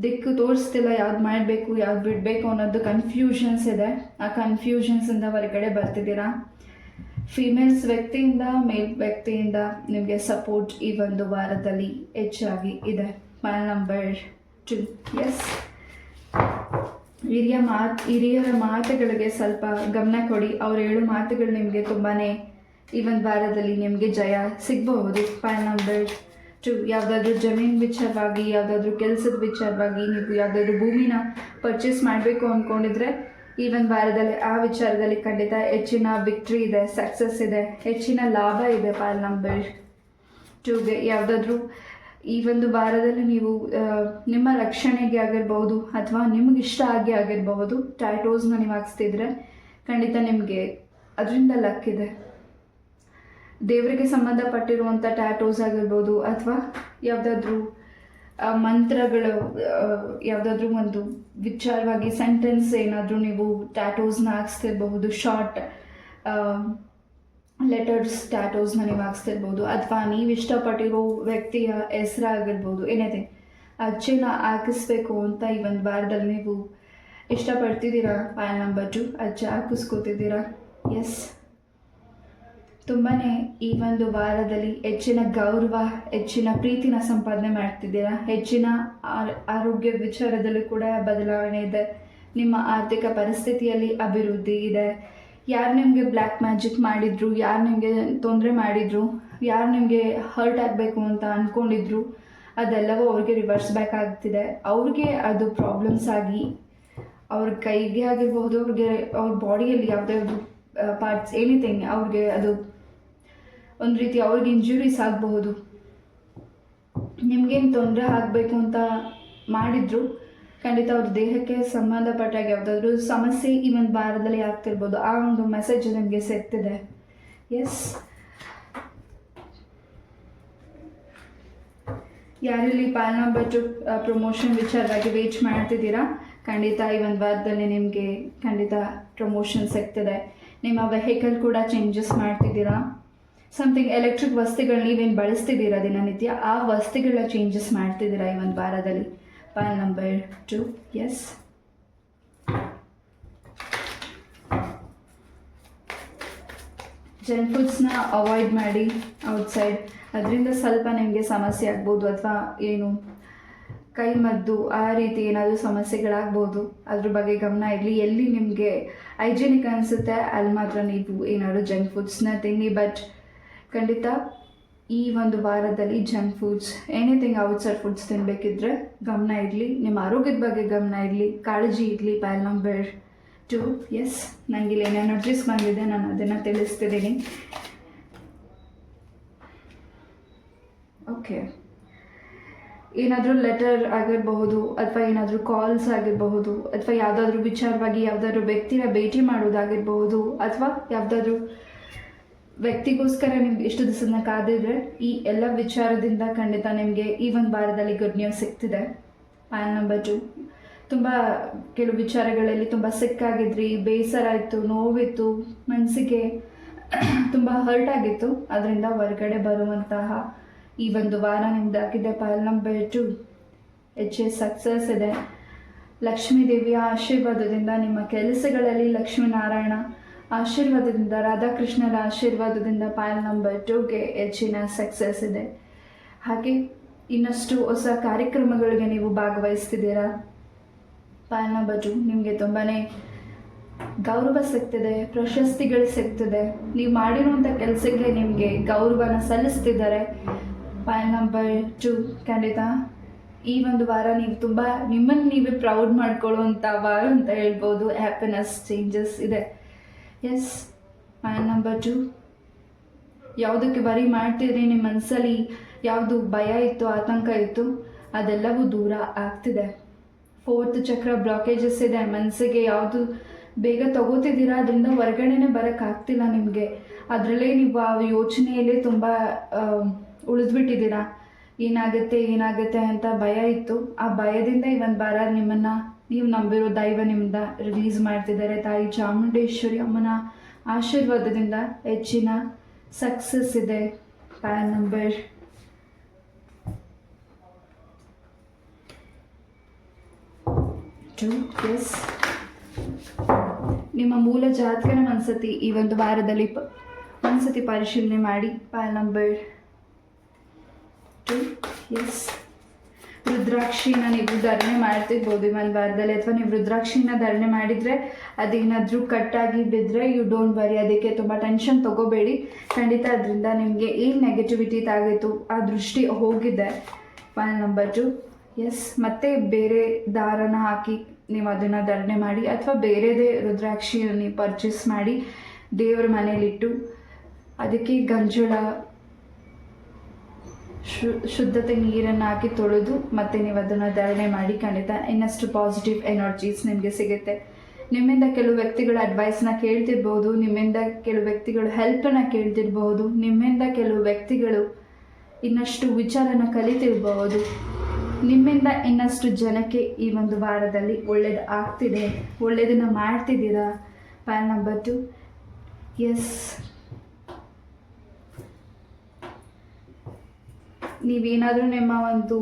Speaker 1: ದಿಕ್ಕು ತೋರಿಸ್ತಿಲ್ಲ, ಯಾವ್ದು ಮಾಡಬೇಕು ಯಾವ್ದು ಬಿಡಬೇಕು ಅನ್ನೋದು ಕನ್ಫ್ಯೂಷನ್ಸ್ ಇದೆ. ಆ ಕನ್ಫ್ಯೂಷನ್ಸಿಂದ ಹೊರಗಡೆ ಬರ್ತಿದ್ದೀರಾ. ಫೀಮೇಲ್ಸ್ ವ್ಯಕ್ತಿಯಿಂದ, ಮೇಲ್ ವ್ಯಕ್ತಿಯಿಂದ ನಿಮಗೆ ಸಪೋರ್ಟ್ ಈ ಒಂದು ವಾರದಲ್ಲಿ ಹೆಚ್ಚಾಗಿ ಇದೆ. ಪಾಲ್ ನಂಬರ್ 2. ಎಸ್, ಹಿರಿಯರ ಮಾತುಗಳಿಗೆ ಸ್ವಲ್ಪ ಗಮನ ಕೊಡಿ. ಅವ್ರು ಹೇಳೋ ಮಾತುಗಳು ನಿಮಗೆ ತುಂಬಾ ಈ ಒಂದು ವಾರದಲ್ಲಿ ನಿಮಗೆ ಜಯ ಸಿಗಬಹುದು. ಪಾಲ್ ನಂಬರ್ 2. ಯಾವುದಾದ್ರೂ ಜಮೀನು ವಿಚಾರವಾಗಿ, ಯಾವುದಾದ್ರೂ ಕೆಲಸದ ವಿಚಾರವಾಗಿ, ನೀವು ಯಾವುದಾದ್ರೂ ಭೂಮಿನ ಪರ್ಚೇಸ್ ಮಾಡಬೇಕು ಅಂದ್ಕೊಂಡಿದ್ರೆ ಈ ಒಂದು ವಾರದಲ್ಲಿ ಆ ವಿಚಾರದಲ್ಲಿ ಖಂಡಿತ ಹೆಚ್ಚಿನ ವಿಕ್ಟ್ರಿ ಇದೆ, ಸಕ್ಸಸ್ ಇದೆ, ಹೆಚ್ಚಿನ ಲಾಭ ಇದೆ. ಪಾಲ್ ನಂಬರ್ 2ಗೆ ಯಾವುದಾದ್ರೂ ಈ ಒಂದು ವಾರದಲ್ಲಿ ನೀವು ನಿಮ್ಮ ರಕ್ಷಣೆಗೆ ಆಗಿರ್ಬೋದು ಅಥವಾ ನಿಮಗಿಷ್ಟ ಆಗಿ ಆಗಿರಬಹುದು ಟ್ಯಾಟೋಸ್ನ ನೀವು ಹಾಕ್ಸ್ತಿದ್ರೆ ಖಂಡಿತ ನಿಮಗೆ ಅದರಿಂದ ಲಕ್ ಇದೆ. ದೇವರಿಗೆ ಸಂಬಂಧಪಟ್ಟಿರುವಂಥ ಟ್ಯಾಟೋಸ್ ಆಗಿರ್ಬೋದು ಅಥವಾ ಯಾವುದಾದ್ರೂ ಮಂತ್ರಗಳು, ಯಾವುದಾದ್ರೂ ಒಂದು ವಿಚಾರವಾಗಿ ಸೆಂಟೆನ್ಸ್ ಏನಾದರೂ ನೀವು ಟ್ಯಾಟೋಸ್ನ ಹಾಕ್ಸ್ತಿರ್ಬಹುದು. ಶಾರ್ಟ್ ಲೆಟರ್ಸ್ ಟ್ಯಾಟೋಸ್ನ ನೀವು ಹಾಕ್ಸ್ತಿರ್ಬೋದು ಅಥವಾ ನೀವು ಇಷ್ಟಪಟ್ಟಿರೋ ವ್ಯಕ್ತಿಯ ಹೆಸರಾಗಿರ್ಬೋದು, ಏನಿದೆ ಅಜ್ಜಿನ ಹಾಕಿಸ್ಬೇಕು ಅಂತ ಈ ಒಂದು ವಾರದಲ್ಲಿ ನೀವು ಇಷ್ಟಪಡ್ತಿದ್ದೀರಾ. ಪಾಲ್ ನಂಬರ್ 2 ಅಜ್ಜ ಹಾಕಿಸ್ಕೋತಿದ್ದೀರಾ. ಎಸ್, ತುಂಬಾ ಈ ಒಂದು ವಾರದಲ್ಲಿ ಹೆಚ್ಚಿನ ಗೌರವ, ಹೆಚ್ಚಿನ ಪ್ರೀತಿನ ಸಂಪಾದನೆ ಮಾಡ್ತಿದ್ದೀರಾ. ಹೆಚ್ಚಿನ ಆರೋಗ್ಯ ವಿಚಾರದಲ್ಲೂ ಕೂಡ ಬದಲಾವಣೆ ಇದೆ. ನಿಮ್ಮ ಆರ್ಥಿಕ ಪರಿಸ್ಥಿತಿಯಲ್ಲಿ ಅಭಿವೃದ್ಧಿ ಇದೆ. ಯಾರು ನಿಮಗೆ ಬ್ಲ್ಯಾಕ್ ಮ್ಯಾಜಿಕ್ ಮಾಡಿದ್ರು, ಯಾರು ನಿಮಗೆ ತೊಂದರೆ ಮಾಡಿದ್ರು, ಯಾರು ನಿಮಗೆ ಹರ್ಟ್ ಆಗಬೇಕು ಅಂತ ಅಂದ್ಕೊಂಡಿದ್ರು, ಅದೆಲ್ಲವೂ ಅವ್ರಿಗೆ ರಿವರ್ಸ್ ಬ್ಯಾಕ್ ಆಗ್ತಿದೆ. ಅವ್ರಿಗೆ ಅದು ಪ್ರಾಬ್ಲಮ್ಸ್ ಆಗಿ ಅವ್ರ ಕೈಗೆ ಆಗಿರ್ಬೋದು, ಅವ್ರಿಗೆ ಅವ್ರ ಬಾಡಿಯಲ್ಲಿ ಯಾವುದ್ಯಾವುದು ಪಾರ್ಟ್ಸ್ ಎನಿಥಿಂಗ್ ಅವ್ರಿಗೆ ಅದು ಒಂದು ರೀತಿ ಅವ್ರಿಗೆ ಇಂಜುರೀಸ್ ಆಗಬಹುದು. ನಿಮಗೇನು ತೊಂದರೆ ಆಗಬೇಕು ಅಂತ ಮಾಡಿದ್ರು ಖಂಡಿತ ಅವ್ರ ದೇಹಕ್ಕೆ ಸಂಬಂಧಪಟ್ಟಾಗ ಯಾವುದಾದ್ರೂ ಸಮಸ್ಯೆ ಈ ಒಂದು ವಾರದಲ್ಲಿ ಆಗ್ತಿರ್ಬೋದು. ಆ ಒಂದು ಮೆಸೇಜ್ ನಿಮಗೆ ಸಿಗ್ತಿದೆ. ಎಸ್, ಯಾರಲ್ಲಿ ಪಾಲ್ ನಂಬರ್ 2 ಪ್ರಮೋಷನ್ ವಿಚಾರವಾಗಿ ವೇಟ್ ಮಾಡ್ತಿದ್ದೀರಾ, ಖಂಡಿತ ಈ ಒಂದು ವಾರದಲ್ಲಿ ನಿಮಗೆ ಖಂಡಿತ ಪ್ರಮೋಷನ್ ಸಿಗ್ತಿದೆ. ನಿಮ್ಮ ವೆಹಿಕಲ್ ಕೂಡ ಚೇಂಜಸ್ ಮಾಡ್ತಿದ್ದೀರಾ. ಸಮಥಿಂಗ್ ಎಲೆಕ್ಟ್ರಿಕ್ ವಸ್ತುಗಳು ನೀವೇನು ಬಳಸ್ತಿದ್ದೀರಾ ದಿನನಿತ್ಯ, ಆ ವಸ್ತುಗಳ ಚೇಂಜಸ್ ಮಾಡ್ತಿದ್ದೀರಾ ಈ ಒಂದು ವಾರದಲ್ಲಿ. ಪಾಲ್ ನಂಬರ್ 2. ಎಸ್, ಜಂಕ್ ಫುಡ್ಸ್ನ ಅವಾಯ್ಡ್ ಮಾಡಿ ಔಟ್ಸೈಡ್, ಅದರಿಂದ ಸ್ವಲ್ಪ ನಿಮಗೆ ಸಮಸ್ಯೆ ಆಗ್ಬೋದು. ಅಥವಾ ಏನು ಕೈ ಮದ್ದು ಆ ರೀತಿ ಏನಾದರೂ ಸಮಸ್ಯೆಗಳಾಗ್ಬೋದು. ಅದ್ರ ಬಗ್ಗೆ ಗಮನ ಇರಲಿ. ಎಲ್ಲಿ ನಿಮಗೆ ಹೈಜಿನಿಕ್ ಅನಿಸುತ್ತೆ ಅಲ್ಲಿ ಮಾತ್ರ ನೀವು ಏನಾದರೂ ಜಂಕ್ ಫುಡ್ಸ್ನ ತಿನ್ನಿ. ಬಟ್ ಖಂಡಿತ ಈ ಒಂದು ವಾರದಲ್ಲಿ junk foods anything outside foods ತಿನ್ನಬೇಕಿದ್ರೆ ಗಮನ ಇರಲಿ. ನಿಮ್ಮ ಆರೋಗ್ಯದ ಬಗ್ಗೆ ಗಮನ ಇರಲಿ, ಕಾಳಜಿ ಇರಲಿ. ಪಾಲ್ ನಂಬರ್ 2. ಎಸ್, ನನಗೆ ಇಲ್ಲಿ ಎನರ್ಜೀಸ್ ಬಂದಿದೆ, ನಾನು ಅದನ್ನು ತಿಳಿಸ್ತಿದ್ದೀನಿ. ಓಕೆ, ಏನಾದರೂ ಲೆಟರ್ ಆಗಿರಬಹುದು, ಅಥವಾ ಏನಾದರೂ ಕಾಲ್ಸ್ ಆಗಿರಬಹುದು, ಅಥವಾ ಯಾವುದಾದ್ರೂ ವಿಚಾರವಾಗಿ ಯಾವುದಾದ್ರೂ ವ್ಯಕ್ತಿನ ಭೇಟಿ ಮಾಡೋದಾಗಿರ್ಬಹುದು, ಅಥವಾ ಯಾವುದಾದ್ರೂ ವ್ಯಕ್ತಿಗೋಸ್ಕರ ನಿಮ್ಗೆ ಇಷ್ಟು ದಿವಸನ ಕಾದಿದ್ರೆ ಈ ಎಲ್ಲ ವಿಚಾರದಿಂದ ಖಂಡಿತ ನಿಮಗೆ ಈ ಒಂದು ವಾರದಲ್ಲಿ ಗುಡ್ ನ್ಯೂಸ್ ಸಿಗ್ತಿದೆ. ಪಾಲ್ ನಂಬರ್ 2. ತುಂಬ ಕೆಲವು ವಿಚಾರಗಳಲ್ಲಿ ತುಂಬ ಸಿಕ್ಕಾಗಿದ್ರಿ, ಬೇಸರ ಇತ್ತು, ನೋವಿತ್ತು, ಮನಸ್ಸಿಗೆ ತುಂಬ ಹರ್ಟ್ ಆಗಿತ್ತು. ಅದರಿಂದ ಹೊರಗಡೆ ಬರುವಂತಹ ಈ ಒಂದು ವಾರ ನಿಮ್ದಾಗಿದೆ. ಪಾಲ್ ನಂಬರ್ 2 ಹೆಚ್ಚು ಸಕ್ಸಸ್ ಇದೆ. ಲಕ್ಷ್ಮೀ ದೇವಿಯ ಆಶೀರ್ವಾದದಿಂದ ನಿಮ್ಮ ಕೆಲಸಗಳಲ್ಲಿ, ಲಕ್ಷ್ಮೀನಾರಾಯಣ ಆಶೀರ್ವಾದದಿಂದ, ರಾಧಾಕೃಷ್ಣರ ಆಶೀರ್ವಾದದಿಂದ ಪಾಲ್ ನಂಬರ್ 2ಗೆ ಹೆಚ್ಚಿನ ಸಕ್ಸಸ್ ಇದೆ. ಹಾಗೆ ಇನ್ನಷ್ಟು ಹೊಸ ಕಾರ್ಯಕ್ರಮಗಳಿಗೆ ನೀವು ಭಾಗವಹಿಸ್ತಿದ್ದೀರಾ. ಪಾಲ್ ನಂಬರ್ 2 ನಿಮಗೆ ತುಂಬಾ ಗೌರವ ಸಿಗ್ತಿದೆ, ಪ್ರಶಸ್ತಿಗಳು ಸಿಗ್ತಿದೆ. ನೀವು ಮಾಡಿರುವಂಥ ಕೆಲಸಕ್ಕೆ ನಿಮಗೆ ಗೌರವನ ಸಲ್ಲಿಸ್ತಿದ್ದಾರೆ. ಪಾಲ್ ನಂಬರ್ 2 ಖಂಡಿತ ಈ ಒಂದು ವಾರ ನೀವು ತುಂಬ ನಿಮ್ಮನ್ನು ನೀವೇ ಪ್ರೌಡ್ ಮಾಡ್ಕೊಳ್ಳುವಂಥ ವಾರ ಅಂತ ಹೇಳ್ಬೋದು. ಹ್ಯಾಪಿನೆಸ್ ಚೇಂಜಸ್ ಇದೆ. ಎಸ್, ಪಾಲ್ ನಂಬರ್ 2 ಯಾವುದಕ್ಕೆ ವರಿ ಮಾಡ್ತಿದ್ರಿ, ನಿಮ್ಮ ಮನಸ್ಸಲ್ಲಿ ಯಾವುದು ಭಯ ಇತ್ತು, ಆತಂಕ ಇತ್ತು, ಅದೆಲ್ಲವೂ ದೂರ ಆಗ್ತಿದೆ. 4th ಚಕ್ರ ಬ್ಲಾಕೇಜಸ್ ಇದೆ. ಮನಸ್ಸಿಗೆ ಯಾವುದು ಬೇಗ ತಗೋತಿದ್ದೀರಾ, ಅದರಿಂದ ಹೊರಗಡೆನೇ ಬರೋಕ್ಕಾಗ್ತಿಲ್ಲ ನಿಮಗೆ. ಅದರಲ್ಲೇ ನೀವು ಆ ಯೋಚನೆಯಲ್ಲೇ ತುಂಬ ಉಳಿದ್ಬಿಟ್ಟಿದ್ದೀರಾ. ಏನಾಗುತ್ತೆ ಅಂತ ಭಯ ಇತ್ತು. ಆ ಭಯದಿಂದ ಈ ಒಂದು ವಾರ ನಿಮ್ಮನ್ನು ನೀವು ನಂಬಿರೋ ದೈವ ನಿಮ್ಮಿಂದ ರಿಲೀಸ್ ಮಾಡ್ತಿದ್ದಾರೆ. ತಾಯಿ ಚಾಮುಂಡೇಶ್ವರಿ ಅಮ್ಮನ ಆಶೀರ್ವಾದದಿಂದ ಹೆಚ್ಚಿನ ಸಕ್ಸಸ್ ಇದೆ. ಪಾಲ್ ನಂಬರ್ 2. ಎಸ್, ನಿಮ್ಮ ಮೂಲ ಜಾತಕನ ಒಂದ್ಸತಿ ಈ ಒಂದು ವಾರದಲ್ಲಿ ಒಂದ್ಸತಿ ಪರಿಶೀಲನೆ ಮಾಡಿ. ಪಾಲ್ ನಂಬರ್ 2. ಎಸ್, ರುದ್ರಾಕ್ಷಿನ ನೀವು ಧಾರಣೆ ಮಾಡ್ತಿರ್ಬೋದು ಈ ಒಂದು ವಾರದಲ್ಲಿ. ಅಥವಾ ನೀವು ರುದ್ರಾಕ್ಷಿನ ಧಾರಣೆ ಮಾಡಿದರೆ ಅದೇನಾದರೂ ಕಟ್ಟಾಗಿ ಬಿದ್ದರೆ ಯು ಡೋಂಟ್ ವರಿ, ಅದಕ್ಕೆ ತುಂಬ ಟೆನ್ಷನ್ ತೊಗೋಬೇಡಿ. ಖಂಡಿತ ಅದರಿಂದ ನಿಮಗೆ ಏನು ನೆಗೆಟಿವಿಟಿ ತಾಗಿತ್ತು ಆ ದೃಷ್ಟಿ ಹೋಗಿದೆ. ಪಾಲ್ ನಂಬರ್ 2. ಎಸ್, ಮತ್ತೆ ಬೇರೆ ದಾರನ ಹಾಕಿ ನೀವು ಅದನ್ನು ಧಾರಣೆ ಮಾಡಿ, ಅಥವಾ ಬೇರೆದೇ ರುದ್ರಾಕ್ಷಿಯನ್ನು ನೀವು ಪರ್ಚೇಸ್ ಮಾಡಿ ದೇವರ ಮನೇಲಿಟ್ಟು ಅದಕ್ಕೆ ಗಂಜಳ ಶುದ್ಧತೆ ನೀರನ್ನು ಹಾಕಿ ತೊಳೆದು ಮತ್ತೆ ನೀವು ಅದನ್ನು ಧಾರಣೆ ಮಾಡಿ. ಖಂಡಿತ ಇನ್ನಷ್ಟು ಪಾಸಿಟಿವ್ ಎನರ್ಜೀಸ್ ನಿಮಗೆ ಸಿಗುತ್ತೆ. ನಿಮ್ಮಿಂದ ಕೆಲವು ವ್ಯಕ್ತಿಗಳ ಅಡ್ವೈಸ್ನ ಕೇಳ್ತಿರ್ಬೋದು, ನಿಮ್ಮಿಂದ ಕೆಲವು ವ್ಯಕ್ತಿಗಳು ಹೆಲ್ಪನ್ನು ಕೇಳ್ತಿರ್ಬೋದು, ನಿಮ್ಮಿಂದ ಕೆಲವು ವ್ಯಕ್ತಿಗಳು ಇನ್ನಷ್ಟು ವಿಚಾರನ ಕಲಿತಿರ್ಬೋದು. ನಿಮ್ಮಿಂದ ಇನ್ನಷ್ಟು ಜನಕ್ಕೆ ಈ ಒಂದು ವಾರದಲ್ಲಿ ಒಳ್ಳೇದು ಆಗ್ತಿದೆ, ಒಳ್ಳೆಯದನ್ನು ಮಾಡ್ತಿದ್ದೀರಾ. ಪಾಲ್ ನಂಬರ್ 2. ಎಸ್, ನೀವೇನಾದರೂ ನಿಮ್ಮ ಒಂದು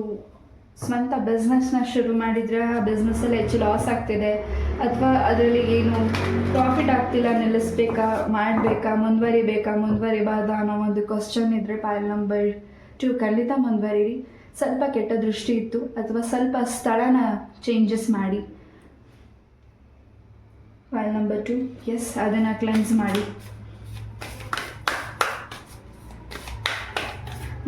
Speaker 1: ಸ್ವಂತ ಬಿಸ್ನೆಸ್ನ ಶುರು ಮಾಡಿದರೆ ಆ ಬಿಸ್ನೆಸ್ಸಲ್ಲಿ ಹೆಚ್ಚು ಲಾಸ್ ಆಗ್ತಿದೆ, ಅಥವಾ ಅದರಲ್ಲಿ ಏನು ಪ್ರಾಫಿಟ್ ಆಗ್ತಿಲ್ಲ, ನಿಲ್ಲಿಸ್ಬೇಕಾ, ಮಾಡಬೇಕಾ, ಮುಂದುವರಿಬಾರ್ದಾ ಅನ್ನೋ ಒಂದು ಕ್ವಶನ್ ಇದ್ದರೆ ಪಾಲ್ ನಂಬರ್ 2 ಖಂಡಿತ ಮುಂದುವರಿರಿ. ಸ್ವಲ್ಪ ಕೆಟ್ಟ ದೃಷ್ಟಿ ಇತ್ತು, ಅಥವಾ ಸ್ವಲ್ಪ ಸ್ಥಳನ ಚೇಂಜಸ್ ಮಾಡಿ. ಪಾಲ್ ನಂಬರ್ 2. ಎಸ್, ಅದನ್ನು ಕ್ಲೆನ್ಸ್ ಮಾಡಿ.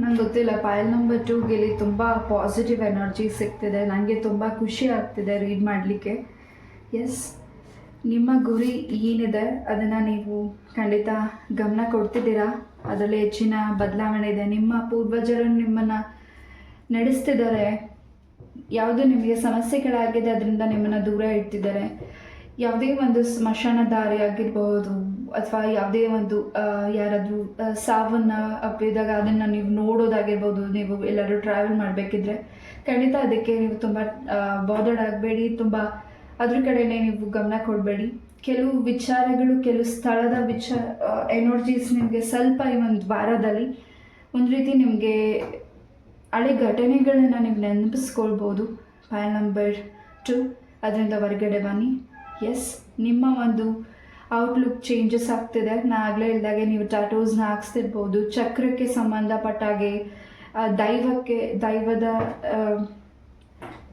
Speaker 1: ನಂಗೆ ಗೊತ್ತಿಲ್ಲ, ಫೈಲ್ ನಂಬರ್ 2ಗೆ ಇಲ್ಲಿ ತುಂಬ ಪಾಸಿಟಿವ್ ಎನರ್ಜಿ ಸಿಗ್ತಿದೆ. ನನಗೆ ತುಂಬ ಖುಷಿ ಆಗ್ತಿದೆ ರೀಡ್ ಮಾಡಲಿಕ್ಕೆ. ಎಸ್, ನಿಮ್ಮ ಗುರಿ ಏನಿದೆ ಅದನ್ನು ನೀವು ಖಂಡಿತ ಗಮನ ಕೊಡ್ತಿದ್ದೀರಾ. ಅದರಲ್ಲಿ ಹೆಚ್ಚಿನ ಬದಲಾವಣೆ ಇದೆ. ನಿಮ್ಮ ಪೂರ್ವಜರು ನಿಮ್ಮನ್ನು ನಡೆಸ್ತಿದ್ದಾರೆ. ಯಾವುದು ನಿಮಗೆ ಸಮಸ್ಯೆಗಳಾಗಿದೆ ಅದರಿಂದ ನಿಮ್ಮನ್ನು ದೂರ ಇಡ್ತಿದ್ದಾರೆ. ಯಾವುದೇ ಒಂದು ಸ್ಮಶಾನ ದಾರಿ ಆಗಿರ್ಬೋದು ಅಥವಾ ಯಾವುದೇ ಒಂದು ಯಾರಾದರೂ ಸಾವನ್ನು ಅಪ್ಪಿದಾಗ ಅದನ್ನು ನೀವು ನೋಡೋದಾಗಿರ್ಬೋದು. ನೀವು ಎಲ್ಲರೂ ಟ್ರಾವೆಲ್ ಮಾಡಬೇಕಿದ್ರೆ ಖಂಡಿತ ಅದಕ್ಕೆ ನೀವು ತುಂಬ ಬಾದರ್ಡ್ ಆಗಬೇಡಿ, ತುಂಬ ಅದ್ರ ಕಡೆನೇ ನೀವು ಗಮನ ಕೊಡಬೇಡಿ. ಕೆಲವು ವಿಚಾರಗಳು, ಕೆಲವು ಸ್ಥಳದ ಎನರ್ಜೀಸ್ ನಿಮಗೆ ಸ್ವಲ್ಪ ಈ ಒಂದು ವಾರದಲ್ಲಿ ಒಂದು ರೀತಿ ನಿಮಗೆ ಹಳೆ ಘಟನೆಗಳನ್ನ ನೀವು ನೆನಪಿಸ್ಕೊಳ್ಬೋದು. ಫೈಲ್ ನಂಬರ್ 2 ಅದರಿಂದ ಹೊರಗಡೆ ಬನ್ನಿ. ಎಸ್, ನಿಮ್ಮ ಒಂದು ಔಟ್ಲುಕ್ ಚೇಂಜಸ್ ಆಗ್ತಿದೆ. ನಾನು ಆಗಲೇ ಹೇಳಿದಾಗೆ ನೀವು ಟ್ಯಾಟೂಸ್ನ ಹಾಕ್ಸ್ತಿರ್ಬೋದು. ಚಕ್ರಕ್ಕೆ ಸಂಬಂಧಪಟ್ಟಾಗೆ ದೈವದ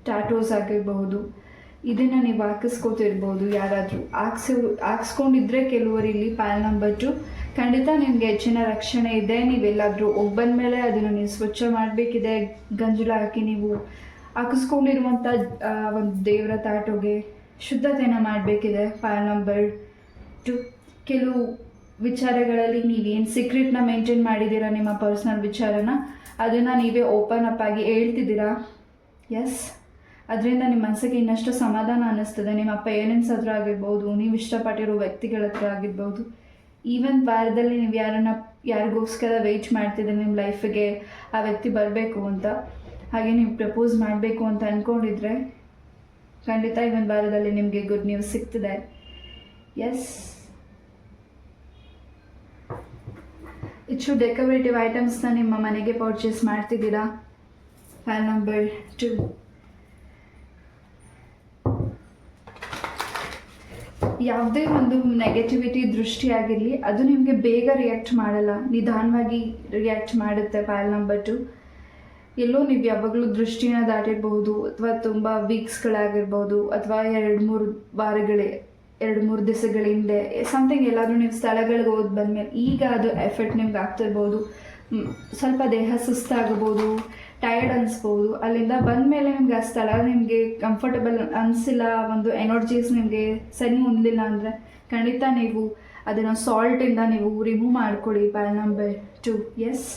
Speaker 1: ಟ್ಯಾಟೂಸ್ ಆಗಿರ್ಬೋದು. ಇದನ್ನು ನೀವು ಹಾಕಿಸ್ಕೋತಿರ್ಬೋದು. ಯಾರಾದರೂ ಹಾಕ್ಸ್ಕೊಂಡಿದ್ರೆ ಕೆಲವರು ಇಲ್ಲಿ ಫೈಲ್ ನಂಬರ್ 2 ಖಂಡಿತ ನಿಮಗೆ ಹೆಚ್ಚಿನ ರಕ್ಷಣೆ ಇದೆ. ನೀವೆಲ್ಲಾದರೂ ಒಬ್ಬನ ಮೇಲೆ ಅದನ್ನು ನೀವು ಸ್ವಚ್ಛ ಮಾಡಬೇಕಿದೆ. ಗಂಜಲ ಹಾಕಿ ನೀವು ಹಾಕಿಸ್ಕೊಂಡಿರುವಂಥ ಒಂದು ದೇವರ ತಾಟೋಗೆ ಶುದ್ಧತೆಯನ್ನು ಮಾಡಬೇಕಿದೆ. ಫೈಲ್ ನಂಬರ್ 2 ಕೆಲವು ವಿಚಾರಗಳಲ್ಲಿ ನೀವೇನು ಸೀಕ್ರೆಟ್ನ ಮೇಂಟೈನ್ ಮಾಡಿದ್ದೀರಾ, ನಿಮ್ಮ ಪರ್ಸ್ನಲ್ ವಿಚಾರನ ಅದನ್ನು ನೀವೇ ಓಪನ್ ಅಪ್ ಆಗಿ ಹೇಳ್ತಿದ್ದೀರಾ. ಎಸ್, ಅದರಿಂದ ನಿಮ್ಮ ಮನಸ್ಸಿಗೆ ಇನ್ನಷ್ಟು ಸಮಾಧಾನ ಅನ್ನಿಸ್ತದೆ. ನಿಮ್ಮ ಪೇರೆಂಟ್ಸ್ ಹತ್ರ ಆಗಿರ್ಬೋದು, ನೀವು ಇಷ್ಟಪಟ್ಟಿರೋ ವ್ಯಕ್ತಿಗಳ ಹತ್ರ ಆಗಿರ್ಬೋದು. ಈವನ್ ವಾರದಲ್ಲಿ ನೀವು ಯಾರಿಗೋಸ್ಕರ ವೆಯ್ಟ್ ಮಾಡ್ತಿದ್ದೀರಿ ನಿಮ್ಮ ಲೈಫಿಗೆ ಆ ವ್ಯಕ್ತಿ ಬರಬೇಕು ಅಂತ, ಹಾಗೆ ನೀವು ಪ್ರಪೋಸ್ ಮಾಡಬೇಕು ಅಂತ ಅಂದ್ಕೊಂಡಿದ್ರೆ ಖಂಡಿತ ಈ ಒಂದು ವಾರದಲ್ಲಿ ನಿಮಗೆ ಗುಡ್ ನ್ಯೂಸ್ ಸಿಗ್ತದೆ. ಎಸ್, ಹೆಚ್ಚು ಡೆಕೋರೇಟಿವ್ ಐಟಮ್ಸ್ನ ನಿಮ್ಮ ಮನೆಗೆ ಪರ್ಚೇಸ್ ಮಾಡ್ತಿದ್ದೀರಾ. ಫೈಲ್ ನಂಬರ್ 2 ಯಾವುದೇ ಒಂದು ನೆಗೆಟಿವಿಟಿ ದೃಷ್ಟಿಯಾಗಿರಲಿ ಅದು ನಿಮಗೆ ಬೇಗ ರಿಯಾಕ್ಟ್ ಮಾಡಲ್ಲ, ನಿಧಾನವಾಗಿ ರಿಯಾಕ್ಟ್ ಮಾಡುತ್ತೆ. ಫೈಲ್ ನಂಬರ್ 2 ಎಲ್ಲೋ ನೀವು ಯಾವಾಗಲೂ ದೃಷ್ಟಿನ ದಾಟಿರ್ಬೋದು ಅಥವಾ ತುಂಬ ವೀಕ್ಸ್ಗಳಾಗಿರ್ಬೋದು ಅಥವಾ 2-3 ದಿವಸಗಳ ಹಿಂದೆ ಸಮಥಿಂಗ್ ಎಲ್ಲಾದರೂ ನೀವು ಸ್ಥಳಗಳಿಗೆ ಹೋಗಿ ಬಂದಮೇಲೆ ಈಗ ಅದು ಎಫೆಕ್ಟ್ ನಿಮ್ಗೆ ಆಗ್ತಿರ್ಬೋದು. ಸ್ವಲ್ಪ ದೇಹ ಸುಸ್ತಾಗಬಹುದು, ಟಯರ್ಡ್ ಅನಿಸ್ಬೋದು. ಅಲ್ಲಿಂದ ಬಂದಮೇಲೆ ನಿಮ್ಗೆ ಆ ಸ್ಥಳ ನಿಮಗೆ ಕಂಫರ್ಟಬಲ್ ಅನಿಸಿಲ್ಲ, ಒಂದು ಎನರ್ಜೀಸ್ ನಿಮಗೆ ಸರಿ ಹೊಂದಲಿಲ್ಲ ಅಂದರೆ ಖಂಡಿತ ನೀವು ಅದನ್ನು ಸಾಲ್ಟಿಂದ ನೀವು ರಿಮೂವ್ ಮಾಡ್ಕೊಳ್ಳಿ. File number 2. ಎಸ್,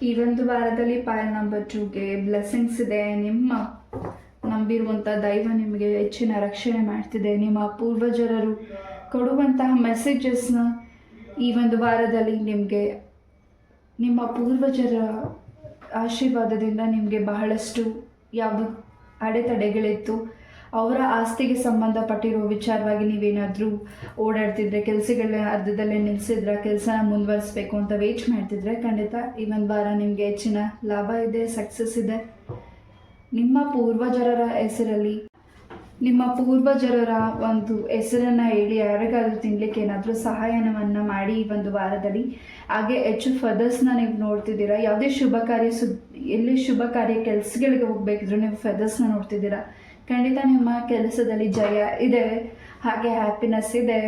Speaker 1: ಈ ಒಂದು ವಾರದಲ್ಲಿ ಫೈಲ್ ನಂಬರ್ 2ಗೆ ಬ್ಲೆಸ್ಸಿಂಗ್ಸ್ ಇದೆ. ನಿಮ್ಮ ನಂಬಿರುವಂಥ ದೈವ ನಿಮಗೆ ಹೆಚ್ಚಿನ ರಕ್ಷಣೆ ಮಾಡ್ತಿದೆ. ನಿಮ್ಮ ಪೂರ್ವಜರರು ಕೊಡುವಂತಹ ಮೆಸೇಜಸ್ನ ಈ ಒಂದು ವಾರದಲ್ಲಿ ನಿಮಗೆ ನಿಮ್ಮ ಪೂರ್ವಜರ ಆಶೀರ್ವಾದದಿಂದ ನಿಮಗೆ ಬಹಳಷ್ಟು ಯಾವುದು ಅಡೆತಡೆಗಳಿತ್ತು ಅವರ ಆಸ್ತಿಗೆ ಸಂಬಂಧಪಟ್ಟಿರೋ ವಿಚಾರವಾಗಿ ನೀವೇನಾದರೂ ಓಡಾಡ್ತಿದ್ರೆ, ಕೆಲಸಗಳನ್ನ ಅರ್ಧದಲ್ಲೇ ನಿಲ್ಲಿಸಿದ್ರೆ, ಕೆಲಸನ ಮುಂದುವರಿಸಬೇಕು ಅಂತ ವೇಟ್ ಮಾಡ್ತಿದ್ರೆ ಖಂಡಿತ ಈ ಒಂದು ವಾರ ನಿಮಗೆ ಹೆಚ್ಚಿನ ಲಾಭ ಇದೆ, ಸಕ್ಸಸ್ ಇದೆ. ನಿಮ್ಮ ಪೂರ್ವಜರರ ಹೆಸರಲ್ಲಿ, ನಿಮ್ಮ ಪೂರ್ವಜರರ ಒಂದು ಹೆಸರನ್ನು ಹೇಳಿ ಯಾರಿಗಾದ್ರೂ ತಿನ್ನಲಿಕ್ಕೆ ಏನಾದರೂ ಸಹಾಯವನ್ನು ಮಾಡಿ ಈ ಒಂದು ವಾರದಲ್ಲಿ. ಹಾಗೆ ಹೆಚ್ಚು ಫೆದರ್ಸ್ನ ನೀವು ನೋಡ್ತಿದ್ದೀರಾ. ಯಾವುದೇ ಎಲ್ಲಿ ಶುಭ ಕಾರ್ಯ ಕೆಲಸಗಳಿಗೆ ಹೋಗಬೇಕಿದ್ರು ನೀವು ಫೆದರ್ಸ್ನ ನೋಡ್ತಿದ್ದೀರಾ. ಖಂಡಿತ ನಿಮ್ಮ ಕೆಲಸದಲ್ಲಿ ಜಯ ಇದೆ, ಹಾಗೆ ಹ್ಯಾಪಿನೆಸ್ ಇದೆ.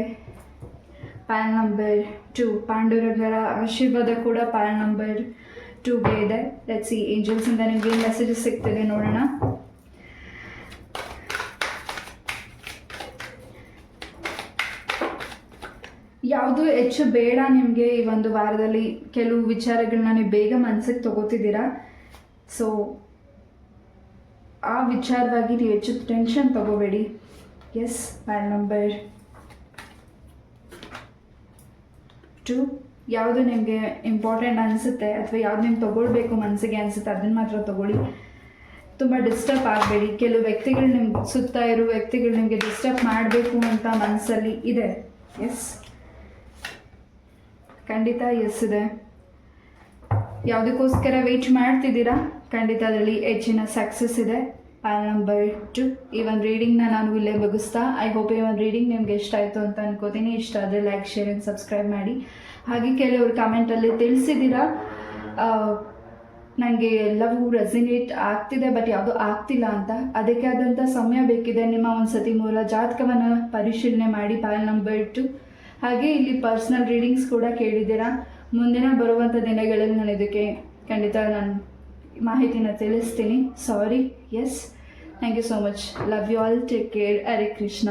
Speaker 1: ಫೈಲ್ ನಂಬರ್ 2 ಪಾಂಡುರಂಗರ ಆಶೀರ್ವಾದ ಕೂಡ ಫೈಲ್ ನಂಬರ್ 2ಗೆ ಇದೆ. ಲೆಟ್ಸ್ ಸಿ ಏಂಜಲ್ಸಿಂದ ನಿಮಗೆ ಮೆಸೇಜಸ್ ಸಿಗ್ತಿದೆ, ನೋಡೋಣ. ಯಾವುದು ಹೆಚ್ಚು ಬೇಡ ನಿಮಗೆ ಈ ಒಂದು ವಾರದಲ್ಲಿ. ಕೆಲವು ವಿಚಾರಗಳನ್ನ ನೀವು ಬೇಗ ಮನಸ್ಸಿಗೆ ತಗೋತಿದ್ದೀರಾ. ಸೊ ಆ ವಿಚಾರವಾಗಿ ನೀವು ಹೆಚ್ಚು ಟೆನ್ಷನ್ ತಗೋಬೇಡಿ. ಎಸ್, ಫೈಲ್ ನಂಬರ್ 2 ಯಾವುದು ನಿಮಗೆ ಇಂಪಾರ್ಟೆಂಟ್ ಅನಿಸುತ್ತೆ ಅಥವಾ ಯಾವ್ದು ನಿಮ್ಗೆ ತೊಗೊಳ್ಬೇಕು ಮನಸ್ಸಿಗೆ ಅನಿಸುತ್ತೆ ಅದನ್ನು ಮಾತ್ರ ತೊಗೊಳ್ಳಿ. ತುಂಬ ಡಿಸ್ಟರ್ಬ್ ಆಗಬೇಡಿ. ಕೆಲವು ವ್ಯಕ್ತಿಗಳು ನಿಮ್ಗೆ ಸುತ್ತ ಇರೋ ವ್ಯಕ್ತಿಗಳು ನಿಮಗೆ ಡಿಸ್ಟರ್ಬ್ ಮಾಡಬೇಕು ಅಂತ ಮನಸ್ಸಲ್ಲಿ ಇದೆ. ಎಸ್, ಖಂಡಿತ ಎಸ್ ಇದೆ. ಯಾವುದಕ್ಕೋಸ್ಕರ ವೆಯ್ಟ್ ಮಾಡ್ತಿದ್ದೀರಾ ಖಂಡಿತ ಅದರಲ್ಲಿ ಹೆಚ್ಚಿನ ಸಕ್ಸಸ್ ಇದೆ. ಫೈಲ್ ನಂಬರ್ 2 ಈ ಒಂದು ರೀಡಿಂಗ್ನ ನಾನು ಇಲ್ಲೇ ಮುಗಿಸ್ತಾ. ಐ ಹೋಪ್ ಈ ಒಂದು ರೀಡಿಂಗ್ ನಿಮಗೆ ಇಷ್ಟ ಆಯಿತು ಅಂತ ಅನ್ಕೋತೀನಿ. ಇಷ್ಟ ಆದರೆ ಲೈಕ್, ಶೇರ್ ಆ್ಯಂಡ್ ಸಬ್ಸ್ಕ್ರೈಬ್ ಮಾಡಿ. ಹಾಗೆ ಕೆಲವರು ಕಮೆಂಟಲ್ಲಿ ತಿಳಿಸಿದ್ದೀರಾ ನನಗೆ ಎಲ್ಲವೂ ರೆಸಿನೇಟ್ ಆಗ್ತಿದೆ, ಬಟ್ ಯಾವುದೂ ಆಗ್ತಿಲ್ಲ ಅಂತ. ಅದಕ್ಕೆ ಆದಂಥ ಸಮಯ ಬೇಕಿದೆ. ನಿಮ್ಮ ಒಂದು ಸತಿ ಮೂಲ ಜಾತಕವನ್ನು ಪರಿಶೀಲನೆ ಮಾಡಿ ಪಾಲ್ ನಂಬರ್ 2. ಹಾಗೆ ಇಲ್ಲಿ ಪರ್ಸ್ನಲ್ ರೀಡಿಂಗ್ಸ್ ಕೂಡ ಕೇಳಿದ್ದೀರಾ. ಮುಂದಿನ ಬರುವಂಥ ದಿನಗಳಲ್ಲಿ ನಾನು ಇದಕ್ಕೆ ಖಂಡಿತ ನಾನು ಮಾಹಿತಿನ ತಿಳಿಸ್ತೀನಿ. Sorry. Yes, thank you so much. Love you all. Take care. Hare Krishna.